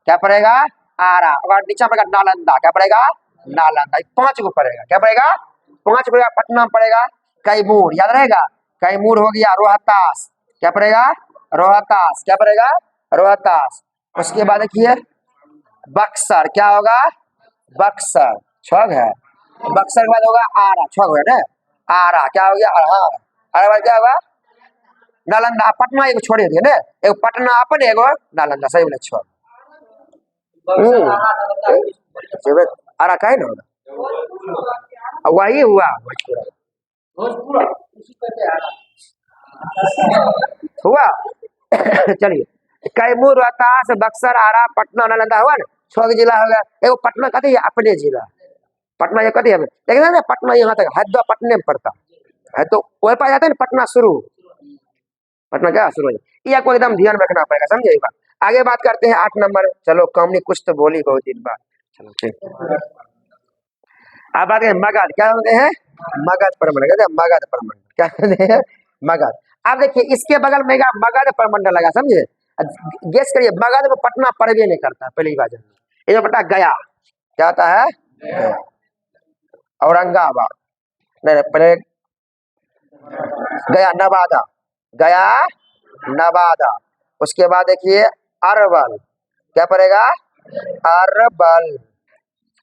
क्या पड़ेगा आरा, और नीचे पड़ेगा नालंदा, क्या पड़ेगा नालंदा। 5 को पड़ेगा, क्या पड़ेगा 5 पड़ेगा। पटना में पड़ेगा कैमूर, याद रहेगा, कैमूर हो गया। रोहतास, क्या पड़ेगा रोहतास, क्या पड़ेगा रोहतास। उसके बाद देखिए बक्सर, क्या होगा बक्सर, छग है। बक्सर के बाद होगा आरा, छग हो गया ना, आरा क्या हो गया अरहर, अरहर बाद क्या होगा नालंदा। पटना एगो छोड़े थे ना, एगो पटना अपन एगो नालंदा, सही बोले छग। आरा का है ना वही हुआ हुआ चलिए कैमूर, रोहतास, बक्सर, आरा, पटना, नालंदा हुआ ना, 6 जिला हो गया। एगो पटना कहते हैं अपने जिला, पटना ये कहते हैं, लेकिन ना पटना यहाँ तक हद पटने में पड़ता है, तो वही पाया जाता है ना पटना शुरू, पटना क्या शुरू है। ये आपको एकदम ध्यान रखना पड़ेगा, समझे एक बात। आगे बात करते हैं 8 नंबर। चलो कमनी कुछ तो बोली बहुत दिन बाद, चलो ठीक। अब बात करें मगध, क्या कहते हैं मगध प्रमंडल, कहते हैं मगध प्रमंडल, क्या कहते हैं मगध। अब देखिए इसके बगल में मगध प्रमंडल लगा, समझे। गेस करिए मगध में पटना पड़वे नहीं करता, पहली बात ये जो पता गया क्या आता है गया। औरंगाबाद नहीं पहले गया, नवादा, गया नवादा। उसके बाद देखिए अरवल, क्या पड़ेगा अरवल,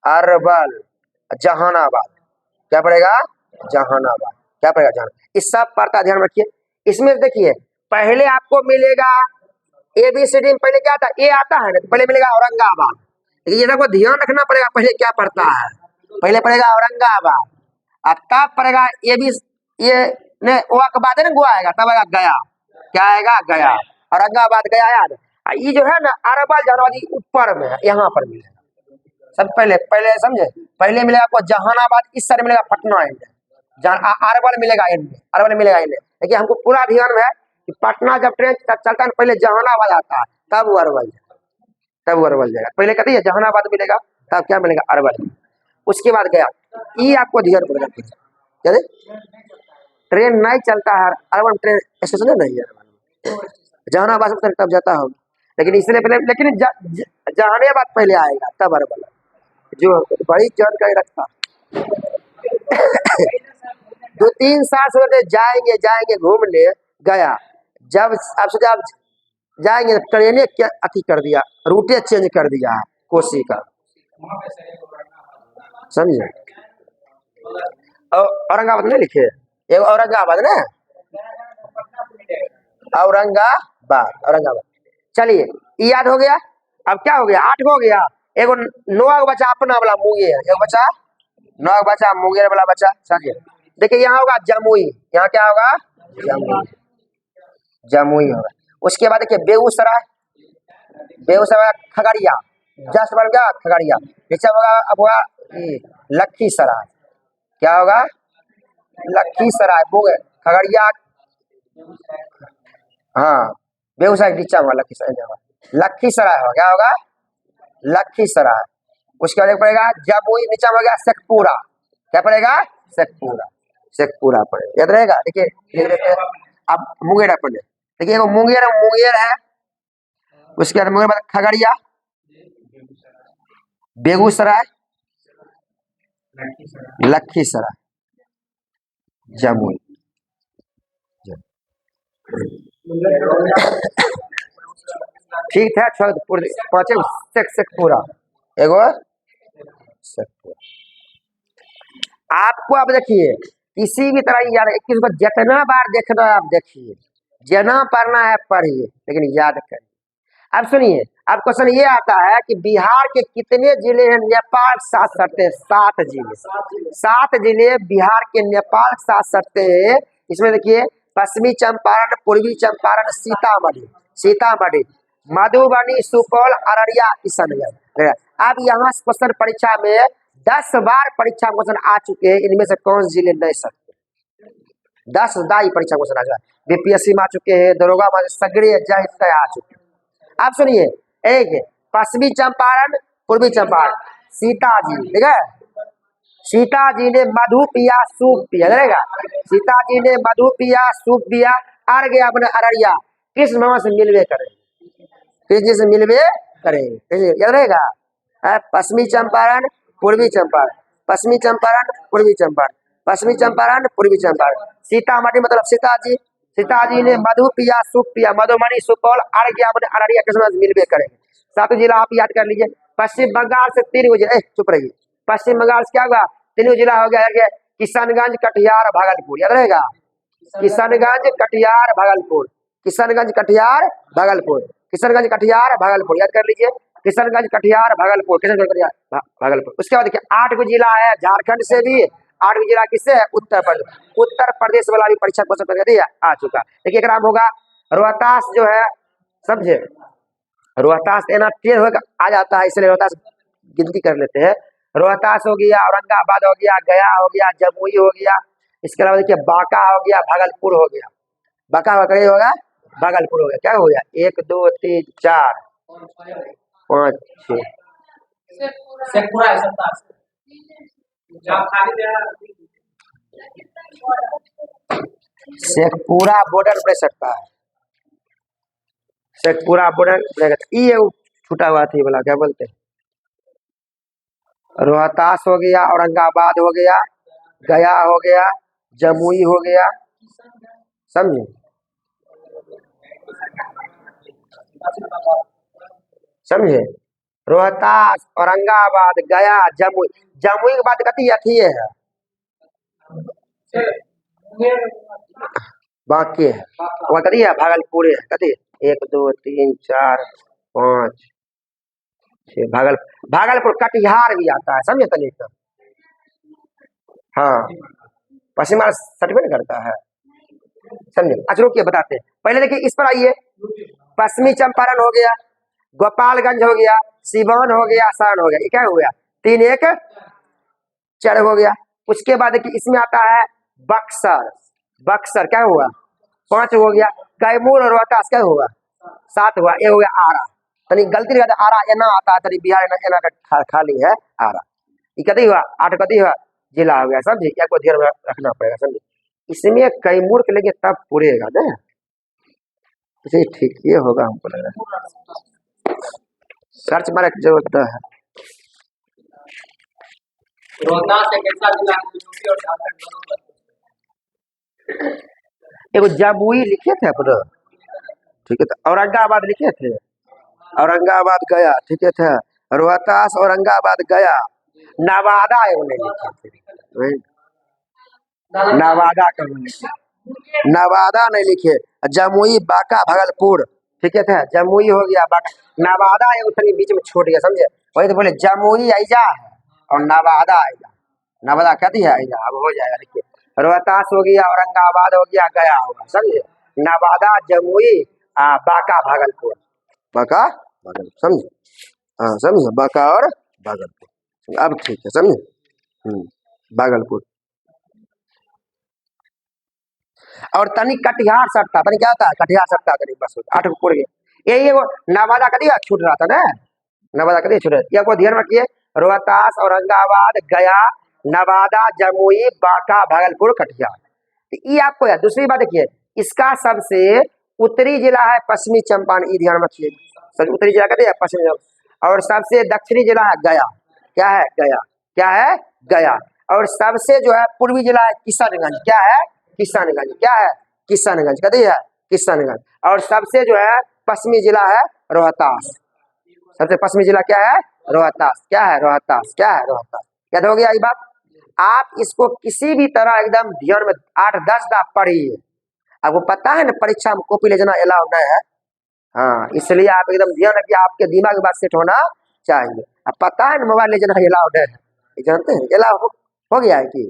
अरवल। जहानाबाद, क्या पड़ेगा जहानाबाद, क्या पड़ेगा जहानाबाद। इस सब पड़ता, ध्यान रखिए। इसमें देखिए पहले आपको मिलेगा ABCD में पहले क्या आता है, ए आता है ना, तो पहले मिलेगा औरंगाबाद। लेकिन ये देखो ध्यान रखना पड़ेगा पहले क्या पड़ता है, पहले पड़ेगा औरंगाबाद, अब तब पड़ेगा ये ने ओ के बाद है ना गो आएगा, तब आएगा गया, क्या आएगा गया। औरंगाबाद गया याद। ये जो है ना अरवल जहानाबाद ऊपर में यहाँ पर मिलेगा सब पहले, पहले समझे। पहले मिलेगा आपको जहानाबाद, इस साइड मिलेगा पटना एंड, अरवल मिलेगा एंड, अरवल मिलेगा एंड। देखिए हमको पूरा ध्यान में है कि पटना जब ट्रेन चलता है पहले जहानाबाद आता है, तब वो अरवल जाएगा, तब वो अरवल जाएगा। पहले कहते हैं जहानाबाद मिलेगा, तब क्या मिलेगा अरवल। उसके बाद गया, ये आपको ध्यान में रखना, ट्रेन नहीं चलता है अरवल, ट्रेन स्टेशन नहीं है जहानाबाद से तब जाता हो, लेकिन इसलिए पहले, लेकिन जहानाबाद पहले आएगा तब अरवल, जो बड़ी जानकारी रखता। 2-3 साल से जाएंगे जाएंगे घूमने गया, जब अब सोचा आप जाएंगे ट्रेने क्या अति कर दिया, रूटे चेंज कर दिया है कोसी का, समझे। औरंगाबाद नहीं लिखे, एगो औरंगाबाद ना, औरंगाबाद, औरंगाबाद। चलिए याद हो गया। अब क्या हो गया 8 हो गया। एगो 9 बचा अपना वाला मुंगेर, एगो बचा 9 बचा मुंगेर वाला बचा, समझिए। देखिए यहाँ होगा जमुई, यहाँ क्या होगा जमुई, जमुई होगा। उसके बाद देखिए बेगूसराय, बेगूसराय खगड़िया, जस्ट बन गया खगड़िया। नीचे होगा अब होगा लखीसराय, क्या होगा लखीसराय, खगड़िया, हाँ बेगूसराय नीचा होगा लखीसराय, लखीसराय होगा, क्या होगा लखीसराय। उसके बाद पड़ेगा जमुई, नीचा हो गया शेखपुरा, क्या पड़ेगा शेखपुरा, शेखपुरा पड़ेगा, याद रहेगा। देखिए अब मुंगेर पड़े, देखिए मुंगेर मुंगेर है। उसके बाद मुंगेर बाद खगड़िया, बेगूसराय, लखीसराय, जमुई। ठीक है, 5 शेखपुरा, एगो शेखपुरा। आपको अब देखिए किसी भी तरह याद, इसको जितना बार देखना है आप देखिए, जना पढ़ना है पढ़िए, लेकिन याद करिए। अब सुनिए, अब क्वेश्चन ये आता है कि बिहार के कितने जिले हैं नेपाल के साथ सटते हैं, 7 जिले, 7 जिले बिहार के नेपाल के साथ सटते हैं। इसमें देखिए पश्चिमी चंपारण, पूर्वी चंपारण, सीतामढ़ी, सीतामढ़ी, मधुबनी, सुपौल, अररिया, किशनगंज। अब यहाँ क्वेश्चन परीक्षा में 10 बार परीक्षा क्वेश्चन आ चुके हैं, इनमें से कौन जिले नहीं सकते, 10 दाई परीक्षा क्वेश्चन आ चुका है। BPSC में आ चुके हैं, दरोगा में सगड़े जय आ चुके हैं। आप सुनिए, एक पश्चिमी चंपारण, पूर्वी चंपारण, सीता जी, ठीक है, सीता जी ने मधु पिया सूप पिया, रहेगा सीता जी ने मधु पिया सूप पिया, आर गया अपने अररिया, कृष्ण भगवान से मिलवे करेंगे, कृष्ण जी से मिलवे करेंगे, याद रहेगा। पश्चिमी चंपारण, पूर्वी चंपारण, पश्चिमी चंपारण, पूर्वी चंपारण, पश्चिमी चंपारण, पूर्वी चंपारण। सीतामढ़ी मतलब सीताजी, सीताजी ने मधु पिया, सुख पिया, मधुमणि, सुपौल, अर्घ्य, अररिया के समय मिलवे करेंगे। सातों जिला आप याद कर लीजिए। पश्चिम बंगाल से 3 जिला, चुप रहिए, पश्चिम बंगाल से क्या हुआ, 3 जिला हो गया, किशनगंज, कटिहार, भागलपुर, याद रहेगा, किशनगंज, कटिहार, भागलपुर, किशनगंज, कटिहार, भागलपुर, किशनगंज, कटिहार, भागलपुर, याद कर लीजिए, किशनगंज, कटिहार, भागलपुर, किशनगंज, कटिहार, भागलपुर। उसके बाद देखिए 8 जिला है झारखंड से भी, 8 जिला किससे है, उत्तर प्रदेश, उत्तर प्रदेश वाला भी परीक्षा क्वेश्चन करके आ चुका। देखिए एक नाम होगा रोहतास, जो है समझे, रोहतास एना टेढ़ होगा आ जाता है, इसलिए रोहतास गिनती कर लेते हैं। रोहतास हो गया, औरंगाबाद हो गया, गया हो गया, जमुई हो गया, इसके अलावा देखिए बांका हो गया, भागलपुर हो गया, बांका बकरी होगा, भागलपुर हो गया, क्या हो गया, 1 2 3 4 5 6, शेखपुरा बॉर्डर पड़ सकता है, शेखपुरा बॉर्डर पड़ेगा, ये छूटा हुआ थी बोला, क्या बोलते हैं, रोहतास हो गया, औरंगाबाद हो गया, गया हो गया, जमुई हो गया, समझे, समझे, रोहतास, औरंगाबाद, गया, जमुई, जमुई के बाद कती अथी है बाकी है, वह कती है भागलपुर है, कती 1 2 3 4 5 6, भागलपुर, कटिहार भी आता है, समझे तनिक, हाँ पश्चिम बंगाल सर्टिफिकेट करता है, समझे। अच्छा रुकिए बताते हैं, पहले देखिए इस पर आइए, पश्चिमी चंपारण हो गया, गोपालगंज हो गया, सिवान हो गया, सारण हो गया, ये क्या हो गया, 3 1 4 हो गया। उसके बाद देखिए इसमें आता है बक्सर, बक्सर क्या हुआ, 5 हो गया, कैमूर और रोहतास क्या हुआ, 7 हुआ, ये हो गया आरा, तनी गलती नहीं आरा एना आता है, तनी बिहार एना का खाली है आरा, ये कती हुआ 8 कती हुआ जिला हो गया, समझे, या को ध्यान में रखना पड़ेगा, समझे। इसमें कैमूर के लेके तब पूरेगा ना, इसे ठीक ये होगा, हमको लग रहा है सर्च मारे की जरूरत है। एगो जमुई लिखे थे अपना, ठीक है, तो औरंगाबाद लिखे थे, औरंगाबाद गया, ठीक है था, रोहतास, औरंगाबाद गया, नवादा एगो नहीं लिखे थे, नवादा का नहीं लिखे, नवादा नहीं लिखे, जमुई, बांका, भागलपुर, ठीक है था, जमुई हो गया, बांका, नवादा एगो तनी बीच में छूट गया, समझे, वही तो बोले जमुई ऐजा है और नवादा ऐजा, नवादा क्या है ऐजा, अब हो जाएगा, देखिए रोहतास हो गया, औरंगाबाद हो गया, गया होगा, समझे, नवादा, जमुई, बांका, भागलपुर, बांका भागलपुर, समझे, हाँ समझे, बांका और भागलपुर, अब ठीक है, समझे, भागलपुर, और तनी कटिहार सटता, तनी क्या होता है, कटिहार सटता करीब, बस 8 पूरे गए, यही वो नवादा कभी छूट रहा था ना, नवादा कभी छूट रहा, या को ध्यान रखिए, रोहतास, औरंगाबाद, गया, नवादा, जमुई, बांका, भागलपुर, कटिहार, तो ये आपको याद। दूसरी बात देखिए, इसका सबसे उत्तरी जिला है पश्चिमी चंपारण, ये ध्यान रखिए, सबसे उत्तरी जिला कहते हैं पश्चिमी, और सबसे दक्षिणी जिला है गया, क्या है गया, क्या है गया, और सबसे जो है पूर्वी जिला है किशनगंज, क्या है किशनगंज, क्या है किशनगंज, कहते हैं किशनगंज, और सबसे जो है पश्चिमी जिला है रोहतास, सबसे पश्चिमी जिला क्या है रोहतास, क्या है रोहतास, क्या है रोहतास, क्या हो गया ये बात। आप इसको किसी भी तरह एकदम ध्यान में 8-10 दाप पढ़िए, आपको पता है ना परीक्षा में कॉपी ले जाना अलाउ नहीं है, हाँ इसलिए आप एकदम ध्यान रखिए, आपके दिमाग में बात सेट होना चाहिए। अब पता है ना मोबाइल ले जाना अलाउ नहीं है, जानते हैं अलाउ हो गया है कि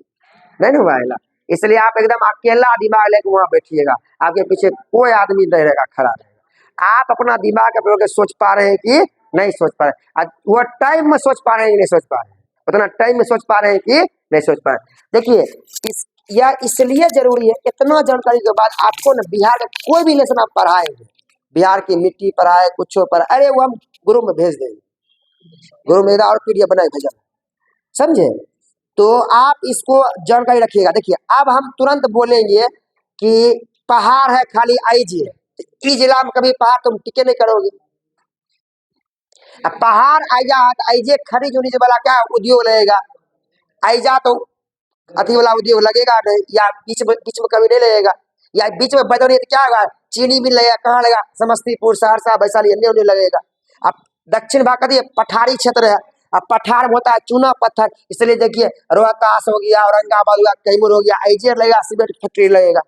नहीं हुआ है, इसलिए आप एकदम अकेला दिमाग लेके वहां बैठिएगा, आपके पीछे कोई आदमी नहीं रहेगा, खड़ा रहेगा, आप अपना दिमाग अपने सोच पा रहे हैं कि नहीं सोच पा रहे, वो टाइम में सोच पा रहे हैं कि नहीं सोच पा रहे हैं, उतना टाइम में सोच पा रहे हैं कि नहीं सोच पा रहे। देखिए इस यह इसलिए जरूरी है, इतना जानकारी के बाद आपको ना बिहार का कोई भी लेसन आप पढ़ाएंगे, बिहार की मिट्टी पढ़ाए कुछ पर, अरे वो हम ग्रुप में भेज देंगे, ग्रुप में और पीडीएफ बना के भेजा, समझे, तो आप इसको जानकारी रखिएगा। देखिए अब हम तुरंत बोलेंगे कि पहाड़ है खाली आइजिए, इस जिला में कभी पहाड़ तुम टिके नहीं करोगे, अब पहाड़ आइजा आइजे खनिज उनिज वाला क्या उद्योग लगेगा, आइजा तो अति वाला उद्योग लगेगा नहीं, या बीच में कभी नहीं लगेगा, या बीच में बदल तो क्या होगा, चीनी मिल लगेगा, कहाँ लगेगा, समस्तीपुर सहरसा वैशाली अन्य उन्हें लगेगा। अब दक्षिण भाग का दिए पठारी क्षेत्र है, अब पठार में होता है चूना पत्थर, इसलिए देखिए रोहतास हो गया, औरंगाबाद हो गया, कैमूर हो गया, ऐसे लगेगा सीमेंट फैक्ट्री लगेगा।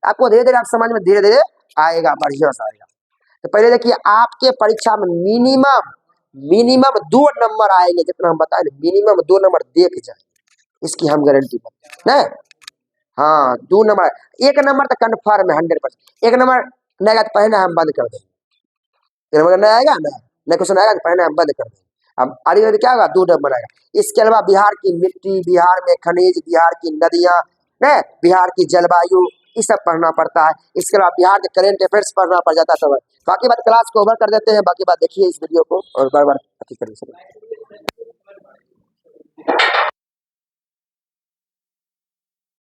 आपको धीरे धीरे आप समझ में धीरे धीरे आएगा, बढ़िया से आएगा। तो पहले देखिए आपके परीक्षा में मिनिमम मिनिमम 2 नंबर आएंगे, जितना हम बताए मिनिमम 2 नंबर देख जाए, इसकी हम गारंटी देते हैं। हाँ 2 नंबर, 1 नंबर तो कन्फर्म है 100%। 1 नंबर नहीं आएगा तो पहले हम बंद कर देंगे, 1 नंबर नहीं आएगा ना, नहीं क्वेश्चन आएगा तो पहले हम बंद कर देंगे। अब आगे क्या होगा, 2 नंबर आएगा। इसके अलावा बिहार की मिट्टी, बिहार में खनिज, बिहार की नदियां, न बिहार की जलवायु, ये सब पढ़ना पड़ता है। इसके अलावा बिहार के करेंट अफेयर्स पढ़ना पड़ जाता है सब। बाकी बात क्लास को ओवर कर देते हैं, बाकी बात देखिए इस वीडियो को और बार बार कर